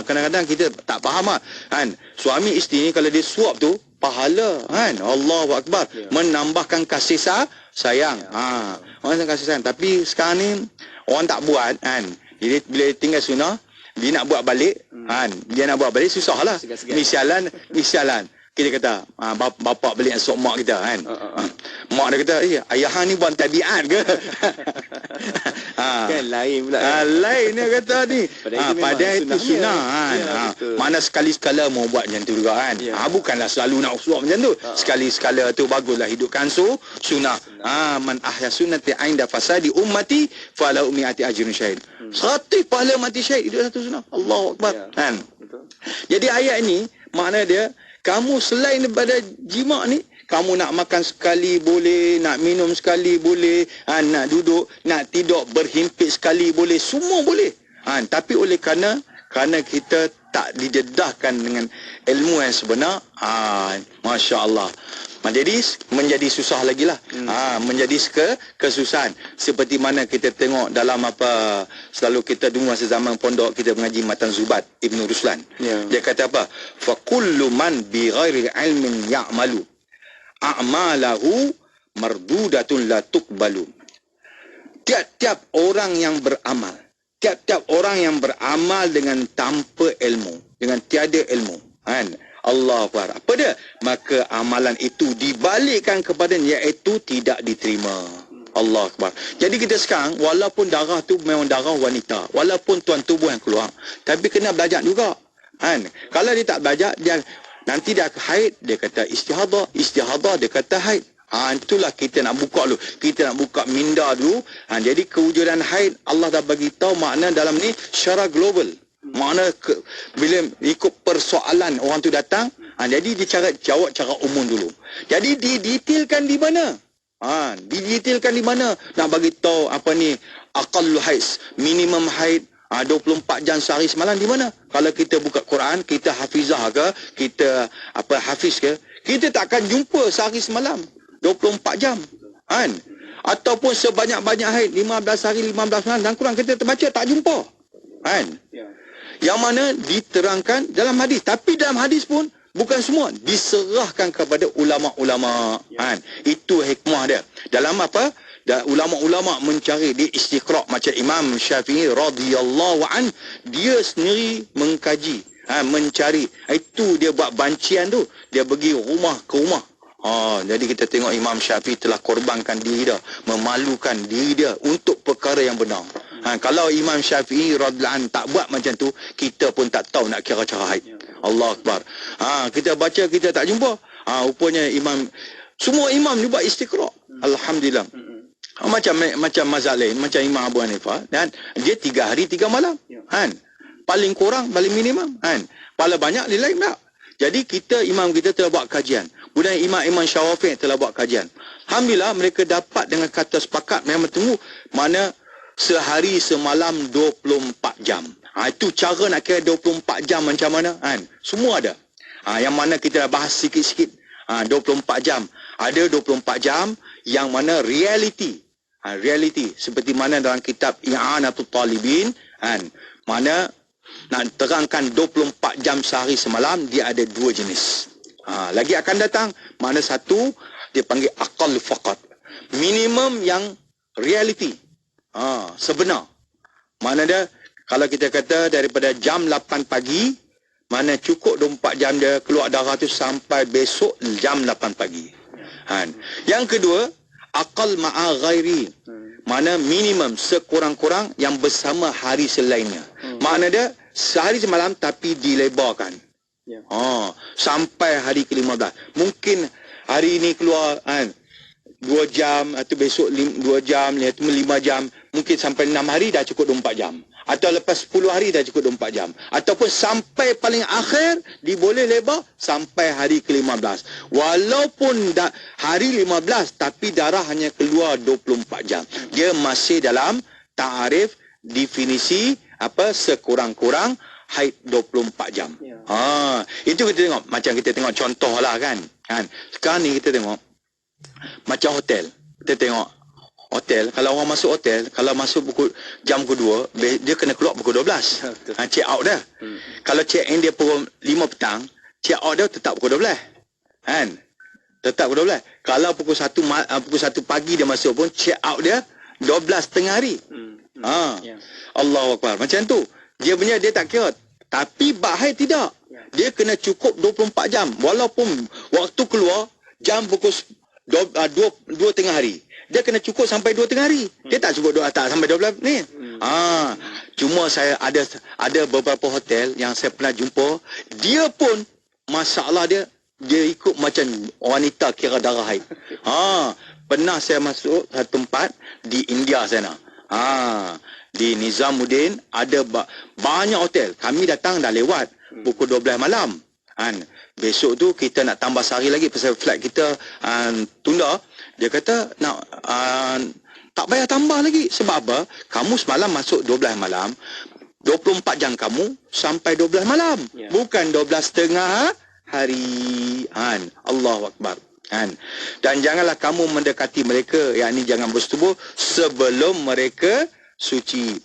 Kadang-kadang kita tak faham kan. Suami isteri ni kalau dia suap tu pahala, kan. Allahu Akbar. Menambahkan kasih sayang. Orang kasih sayang. Tapi sekarang ni orang tak buat, kan. Jadi bila tinggal sunnah, dia nak buat balik, kan. Dia nak buat balik susahlah. Misalan kita kata bapak beli esok mak kita, kan. Mak dia kata, ayah ni buat tabiat ke? Kan lain pula. Lain dia kata ni. Padahal itu sunnah, kan. Mana sekali-sekala mau buat macam tu juga, kan. Bukanlah selalu nak usuap macam tu. Sekali-sekala tu baguslah hidupkan sunnah. Man ahya sunnati inda fasadi ummati falau mi'ati ajrun syahid. 100 pahala mati syahid itu satu sunnah. Allahu Akbar. Kan. Jadi ayat ni makna dia, kamu selain daripada jima ni, kamu nak makan sekali boleh, nak minum sekali boleh, nak duduk, nak tidur berhimpit sekali boleh, semua boleh. Tapi oleh kerana kita tak didedahkan dengan ilmu yang sebenar, Masya Allah. Jadi menjadi susah lagi lah. Menjadi kesusahan. Seperti mana kita tengok dalam selalu kita dulu masa zaman pondok kita mengaji Matan Zubat Ibn Ruslan. Dia kata apa? Fakullu man bi ghairi ilmin ya'malu a'malahu mardudatun la tuqbalu. Tiap-tiap orang yang beramal, tiap-tiap orang yang beramal dengan tanpa ilmu, dengan tiada ilmu, kan? Allah Akbar. Apa dia? Maka amalan itu dibalikkan kepadanya, iaitu tidak diterima. Allah Akbar. Jadi kita sekarang, walaupun darah tu memang darah wanita, walaupun tuan tubuh yang keluar, tapi kena belajar juga. Kan? Kalau dia tak belajar, dia nanti dia haid, dia kata istihadah, dia kata haid. Itulah kita nak buka dulu. Kita nak buka minda dulu. Jadi kewujudan haid, Allah dah bagi tahu makna dalam ni secara global. Makna bila ikut persoalan orang tu datang, jadi dia jawab cara umum dulu. Jadi didetailkan di mana? Didetailkan di mana? Nak bagi tahu apa ni aqallu haid, minimum haid 24 jam sehari semalam di mana? Kalau kita buka Quran, kita hafizah ke, kita hafiz ke, kita tak akan jumpa sehari semalam 24 jam. Kan? Ataupun sebanyak-banyak haid 15 hari 15 malam, dan Quran kita terbaca tak jumpa. Kan? Yang mana diterangkan dalam hadis. Tapi dalam hadis pun bukan semua diserahkan kepada ulama-ulama. Kan? Itu hikmah dia. Dalam apa? Ulama-ulama mencari di istiqra' macam Imam Syafi'i radhiyallahu an, dia sendiri mengkaji, mencari. Itu dia buat bancian tu. Dia pergi rumah ke rumah. Jadi kita tengok Imam Syafi'i telah korbankan diri dia, memalukan diri dia untuk perkara yang benar. Kalau Imam Syafi'i radhiyallahu anhu tak buat macam tu, kita pun tak tahu nak kira cara haid. Allah Akbar. Kita baca, kita tak jumpa. Rupanya semua imam ni buat istiqra'. Alhamdulillah. Macam mazhab lain, macam Imam Abu Hanifah, dan dia 3 hari 3 malam. Kan? Paling kurang, paling minimum. Kan? Paling banyak dia lain tak. Jadi imam kita telah buat kajian. Kemudian imam Syafi'i telah buat kajian. Alhamdulillah mereka dapat dengan kata sepakat memang tunggu mana sehari semalam 24 jam. Itu cara nak kira 24 jam macam mana. Kan? Semua ada. Yang mana kita dah bahas sikit-sikit. 24 jam. Ada 24 jam yang mana reality seperti mana dalam kitab I'anatul Talibin, kan, mana nak terangkan 24 jam sehari semalam dia ada 2 jenis. Lagi akan datang mana satu dia panggil aqall faqat, minimum yang reality, sebenar. Mana dia kalau kita kata daripada jam 8 pagi mana cukup 24 jam dia keluar darah tu sampai besok jam 8 pagi. Yang kedua, aqal ma'a ghairi, mana minimum sekurang-kurang yang bersama hari selainnya. Makna dia sehari semalam tapi dilebarkan. Sampai hari ke-15. Mungkin hari ini keluar 2 jam atau besok 2 jam, atau 5 jam, mungkin sampai 6 hari dah cukup 24 jam. Atau lepas 10 hari dah cukup 24 jam. Ataupun sampai paling akhir diboleh lebar sampai hari ke-15. Walaupun hari 15 tapi darah hanya keluar 24 jam. Dia masih dalam ta'arif definisi sekurang-kurang haid 24 jam. Itu kita tengok macam kita tengok contoh lah kan. Sekarang ni kita tengok macam hotel. Kita tengok hotel, kalau orang masuk hotel, kalau masuk jam kedua, dia kena keluar pukul 12. Check out dah. Kalau check in dia pukul 5 petang, check out dia tetap pukul 12. Kan? Tetap pukul 12. Kalau pukul 1 pagi dia masuk pun, check out dia 12 tengah hari. Allahu Akbar. Macam tu. Dia tak kira. Tapi bahai tidak. Dia kena cukup 24 jam. Walaupun waktu keluar, jam pukul 2 tengah hari. Dia kena cukup sampai 2 tengah hari. Dia tak cukup tak sampai 12 ni. Cuma saya ada beberapa hotel yang saya pernah jumpa, dia pun masalah dia ikut macam wanita kira darah haid. Pernah saya masuk satu tempat di India sana. Di Nizamuddin ada banyak hotel. Kami datang dah lewat pukul 12 malam. Besok tu kita nak tambah sehari lagi pasal flight kita tunda. Dia kata tak payah tambah lagi. Sebab apa? Kamu semalam masuk 12 malam, 24 jam kamu sampai 12 malam. Bukan 12 tengah hari. Allahu Akbar. Dan janganlah kamu mendekati mereka, yakni jangan bersetubuh sebelum mereka suci.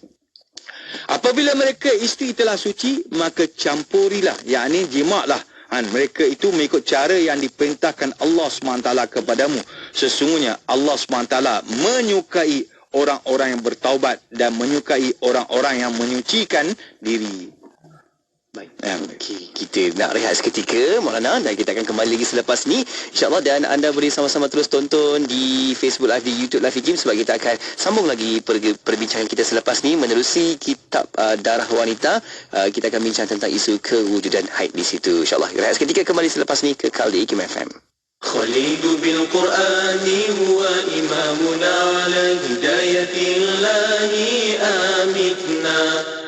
Apabila mereka isteri telah suci, maka campurilah, yakni jimaklah. Mereka itu mengikut cara yang diperintahkan Allah SWT kepadamu. Sesungguhnya Allah SWT menyukai orang-orang yang bertaubat dan menyukai orang-orang yang menyucikan diri. Baik. Kita nak rehat seketika, Maulana, dan kita akan kembali lagi selepas ni, insyaAllah. Dan anda boleh sama-sama terus tonton di Facebook Live, di YouTube Live Ikim, sebab kita akan sambung lagi perbincangan kita selepas ni menerusi kitab Darah Wanita. Kita akan bincang tentang isu kewujudan haid di situ, insyaAllah. Rehat seketika, kembali selepas ni ke Kal di Ikim FM. خليد بالقرآن هو إمامنا على هداية الله آمتنا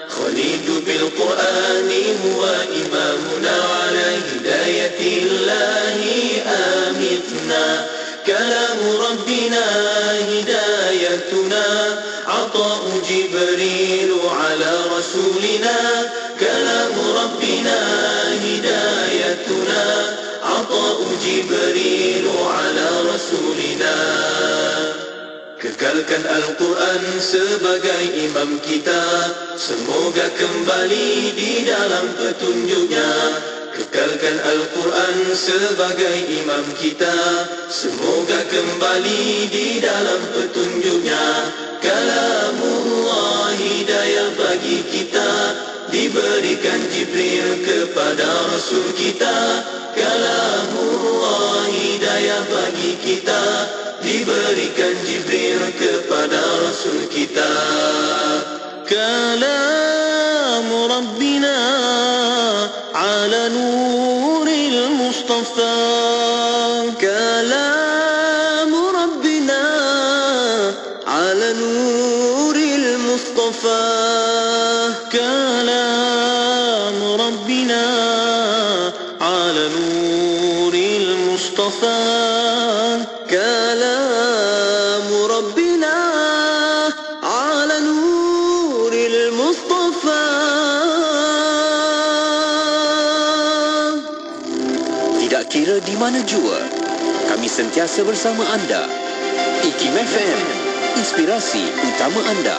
خليد بالقرآن هو إمامنا على هداية الله آمتنا كلام ربنا هدايتنا عطاء جبريل على رسولنا كلام ربنا هدايتنا عطاء جبريل على رسولنا Kekalkan Al-Quran sebagai imam kita, semoga kembali di dalam petunjuknya. Kekalkan Al-Quran sebagai imam kita, semoga kembali di dalam petunjuknya. Kalamullah hidayah bagi kita, diberikan Jibril kepada Rasul kita. Kalamullah hidayah bagi kita, diberikan Jibril kepada Rasul kita. Kalam Rabbina ala nuril Mustafa على نور المصطفى كلام ربنا على نور المصطفى كلام ربنا على نور المصطفى. Tidak kira di mana jua, kami sentiasa bersama anda. IKIM FM, inspirasi utama anda.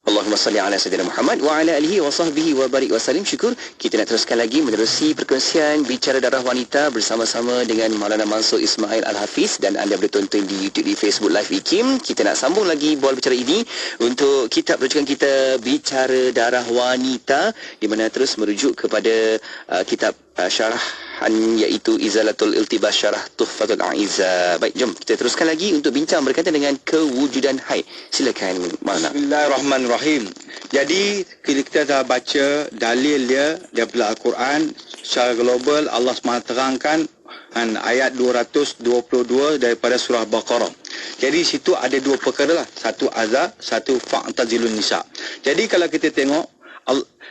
Allahumma salli ala Sayyidina Muhammad wa ala alihi wa sahbihi wa barik wa salim. Syukur kita nak teruskan lagi menerusi perkongsian Bicara Darah Wanita bersama-sama dengan Maulana Mansur Ismail Al-Hafiz, dan anda boleh tonton di YouTube, di Facebook Live IKIM. Kita nak sambung lagi bola bicara ini untuk kitab rujukan kita Bicara Darah Wanita, di mana terus merujuk kepada kitab syarahan iaitu Izalatul Iltibas Syarah Tuhfatul A'izzah. Baik, jom kita teruskan lagi untuk bincang berkaitan dengan kewujudan haid. Silakan Maulana. Bismillahirrahmanirrahim. Jadi kita dah baca dalil dia daripada Al-Quran secara global. Allah SWT terangkan ayat 222 daripada surah Baqarah. Jadi situ ada dua perkara lah. Satu azab, satu fa'tazilun nisa. Jadi kalau kita tengok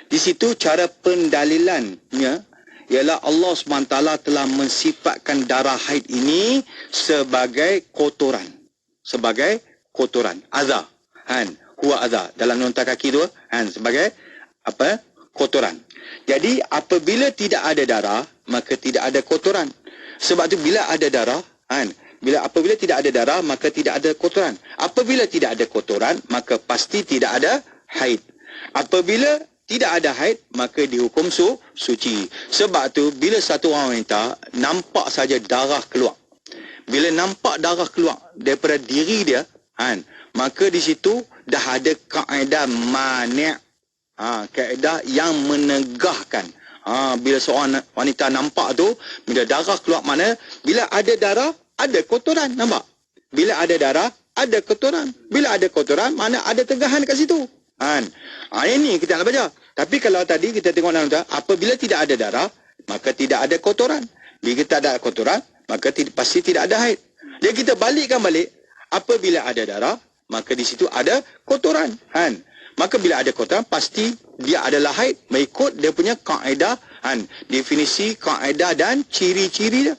di situ cara pendalilannya ialah Allah SWT telah mensifatkan darah haid ini sebagai kotoran. Sebagai kotoran. Azab. Huwa azab. Dalam nota kaki tu, sebagai apa? Kotoran. Jadi apabila tidak ada darah, maka tidak ada kotoran. Sebab tu bila ada darah, apabila tidak ada darah, maka tidak ada kotoran. Apabila tidak ada kotoran, maka pasti tidak ada haid. Apabila tidak ada haid, maka dihukum suci. Sebab tu bila satu orang wanita nampak saja darah keluar, bila nampak darah keluar daripada diri dia, maka di situ dah ada kaedah mani', kaedah yang menegahkan. Bila seorang wanita nampak tu, bila darah keluar, mana bila ada darah ada kotoran, nampak? Bila ada darah ada kotoran. Bila ada kotoran, mana ada tegahan kat situ. Ini kita nak baca. Tapi kalau tadi kita tengok dalam tu, apabila tidak ada darah, maka tidak ada kotoran. Bila kita ada kotoran, maka pasti tidak ada haid. Jadi kita balikkan balik, apabila ada darah, maka di situ ada kotoran. Maka bila ada kotoran, pasti dia adalah haid mengikut dia punya kaedah, definisi, kaedah dan ciri-ciri dia.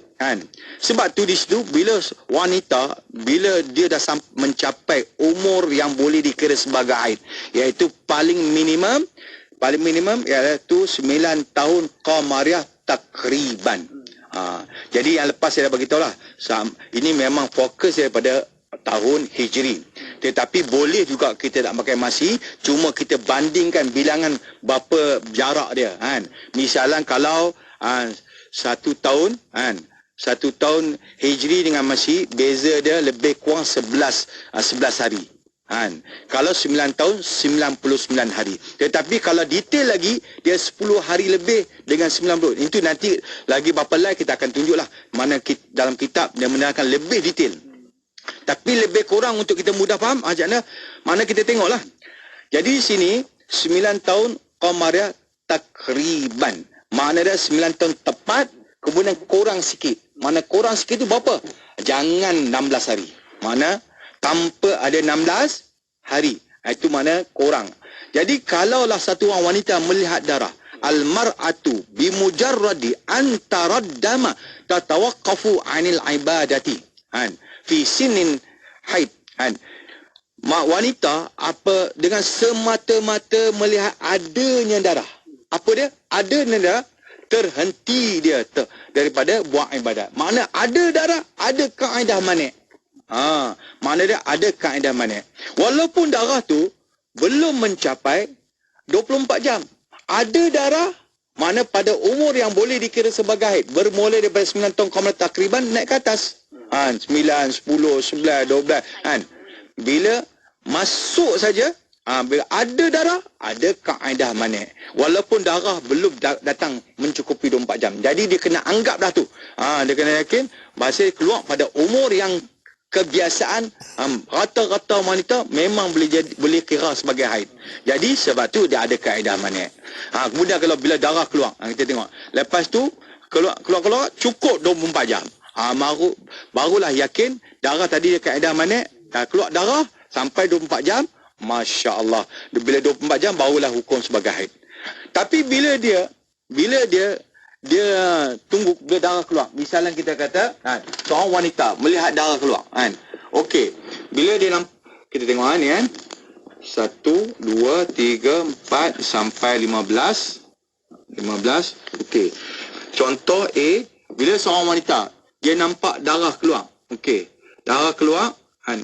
Sebab tu di situ bila wanita, bila dia dah mencapai umur yang boleh dikira sebagai haid, iaitu paling minimum iaitu 9 tahun qamariah takriban. Jadi yang lepas saya dah beritahu lah, ini memang fokus daripada tahun Hijri. Tetapi boleh juga kita tak pakai masi, cuma kita bandingkan bilangan berapa jarak dia. Misalnya kalau 1 tahun, 1 tahun Hijri dengan Masi, beza dia lebih kurang 11 hari. Kalau 9 tahun, 99 hari. Tetapi kalau detail lagi, dia 10 hari lebih dengan 90. Itu nanti lagi berapa lagi kita akan tunjuklah. Mana dalam kitab dia menerangkan lebih detail. Tapi lebih kurang untuk kita mudah faham, mana kita tengoklah. Jadi di sini 9 tahun qamariah takriban. Makna dia 9 tahun tepat, kemudian kurang sikit. Mana kurang sikit tu berapa? Jangan 16 hari. Mana tanpa ada 16 hari. Itu mana kurang. Jadi kalaulah satu orang wanita melihat darah, al-mar'atu bimujarradi antaraddama tatawaqqafu 'anil ibadati. Fi sinin haid. Wanita apa dengan semata-mata melihat adanya darah. Apa dia? Adanya darah, terhenti dia daripada buat ibadat. Makna ada darah, ada kaedah mani'. Makna dia ada kaedah mani'. Walaupun darah tu belum mencapai 24 jam. Ada darah, mana pada umur yang boleh dikira sebagai haid, bermula daripada 9 tahun qamariah takriban naik ke atas. 9, 10, 11, 12. Bila masuk saja, bila ada darah, ada kaedah mani'. Walaupun darah belum datang mencukupi 24 jam. Jadi dia kena anggap dah tu. Dia kena yakin bahasa keluar pada umur yang kebiasaan rata-rata wanita memang boleh kira sebagai haid. Jadi sebab tu dia ada kaedah mani'. Kemudian kalau bila darah keluar, kita tengok. Lepas tu keluar cukup 24 jam. Barulah yakin darah tadi dia kaedah mani'. keluar darah sampai 24 jam, Masya Allah. Bila 24 jam barulah hukum sebagai haid. Tapi bila dia tunggu bila darah keluar. Misalnya kita kata seorang wanita melihat darah keluar kan. Okey. Bila dia kita tengok ni kan. 1 2 3 4 sampai 15. Okey. Contoh A, bila seorang wanita dia nampak darah keluar. Okey. Darah keluar kan.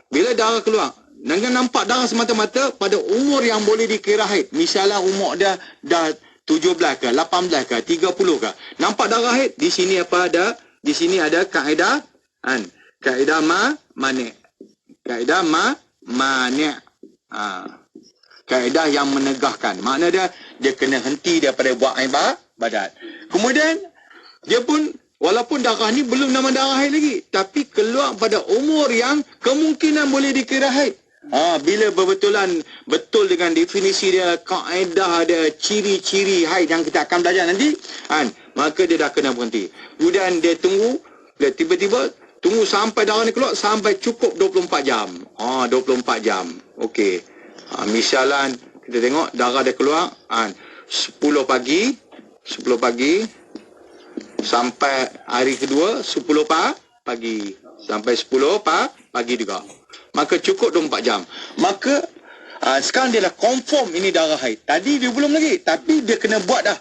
Bila darah keluar, dengan nampak darah semata-mata pada umur yang boleh dikira haid. Misalnya umur dia dah 17 ke, 18 ke, 30 ke. Nampak darah haid, di sini apa ada? Di sini ada kaedah kaedah mani'. Kaedah mani'. Kaedah yang menegahkan. Makna dia kena henti daripada buat ibadat. Kemudian dia pun walaupun darah ni belum nama darah haid lagi, tapi keluar pada umur yang kemungkinan boleh dikira haid. Bila betul dengan definisi dia, kaedah dia, ciri-ciri haid yang kita akan belajar nanti, maka dia dah kena berhenti. Kemudian dia tunggu, dia tiba-tiba tunggu sampai darah ni keluar sampai cukup 24 jam. 24 jam. Okey. Misalan kita tengok darah dia keluar 10 pagi sampai hari kedua 10 pagi sampai 10 pagi juga. Maka cukup 24 jam. Maka sekarang dia dah confirm ini darah haid. Tadi dia belum lagi, tapi dia kena buat dah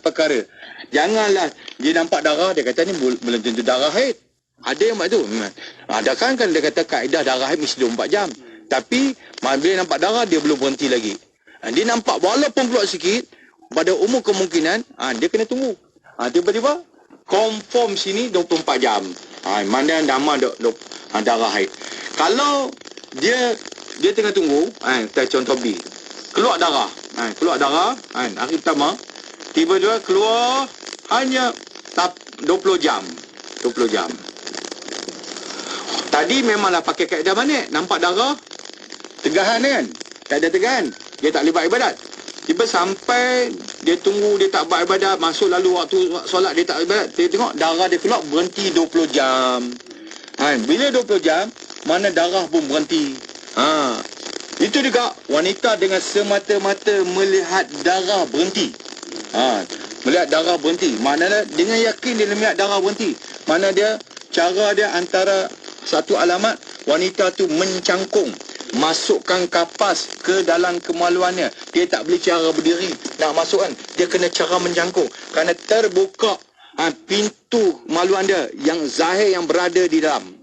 perkara. Janganlah dia nampak darah dia kata ni belum tentu darah haid. Ada yang buat tu. Ada kan dia kata kaedah darah haid mesti 24 jam. Tapi bila nampak darah dia belum berhenti lagi. Dia nampak walaupun keluar sikit, pada umur kemungkinan dia kena tunggu. Tiba-tiba confirm sini 24 jam. Mana nama darah haid. Kalau dia tengah tunggu, kita contoh B. Keluar darah. Hari pertama tiba-tiba keluar hanya 20 jam. 20 jam. Tadi memanglah pakai kaedah manik. Nampak darah tegahan kan? Kaedah tegahan. Dia tak boleh buat ibadat. Tiba sampai dia tunggu, dia tak buat ibadat, masuk lalu waktu solat dia tak ibadat. Dia tengok darah dia keluar berhenti 20 jam. Bila 20 jam, mana darah pun berhenti. Itu juga wanita dengan semata-mata melihat darah berhenti. Melihat darah berhenti. Maknanya dengan yakin dia melihat darah berhenti. Mana dia, cara dia antara satu alamat, wanita tu mencangkung. Masukkan kapas ke dalam kemaluannya. Dia tak boleh cara berdiri nak masuk kan. Dia kena cara mencangkung. Kerana terbuka pintu kemaluan dia yang zahir yang berada di dalam.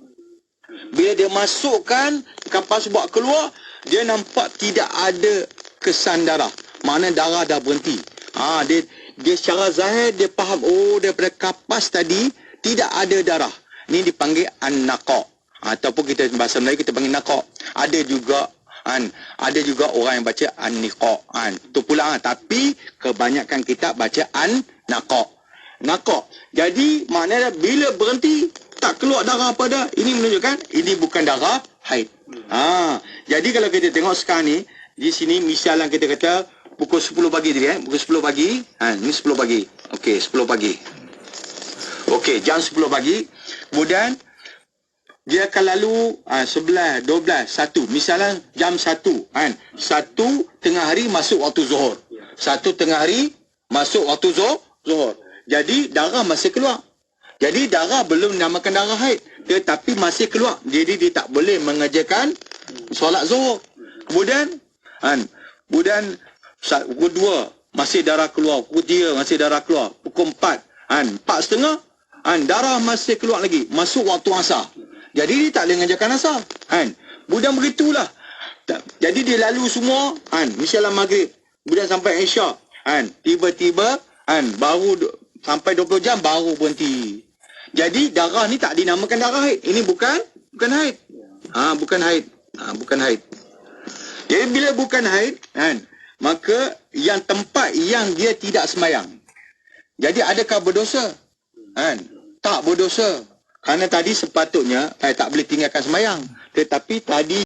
Bila dia masukkan kapas buat keluar, dia nampak tidak ada kesan darah. Makna darah dah berhenti. Dia secara zahir dia faham, daripada kapas tadi tidak ada darah. Ini dipanggil an-naqa'. Ataupun kita bahasa Melayu kita panggil naqa'. Ada juga orang yang baca an-niqa'. Itu pula tapi kebanyakan kita baca an-naqa'. Naqa'. Jadi maknanya bila berhenti tak keluar darah apa dah, ini menunjukkan ini bukan darah haid. Jadi kalau kita tengok sekarang ni, di sini misalnya kita kata pukul 10 pagi tadi pukul 10 pagi. Ini 10 pagi. Okey, 10 pagi. Okey, jam 10 pagi. Kemudian dia akan lalu 11, 12, 1. Misalnya jam 1 kan. 1 tengah hari masuk waktu zuhur. 1 tengah hari masuk waktu zuhur. Jadi darah masih keluar. Jadi darah belum dinamakan darah haid. Tetapi masih keluar. Jadi dia tak boleh mengerjakan solat zuhur. Kemudian pukul 2 masih darah keluar. Pukul 3 masih darah keluar. Pukul 4 4:30 darah masih keluar lagi. Masuk waktu asar. Jadi dia tak boleh mengerjakan asar. Kemudian begitulah. Jadi dia lalu semua. Misalnya maghrib. Kemudian sampai isyak. Tiba-tiba baru sampai 20 jam baru berhenti. Jadi darah ni tak dinamakan darah haid. Ini bukan haid. Bukan haid. Bukan haid. Jadi bila bukan haid, maka yang tempat yang dia tidak semayang. Jadi adakah berdosa? Tak berdosa. Kerana tadi sepatutnya tak boleh tinggalkan semayang. Tetapi tadi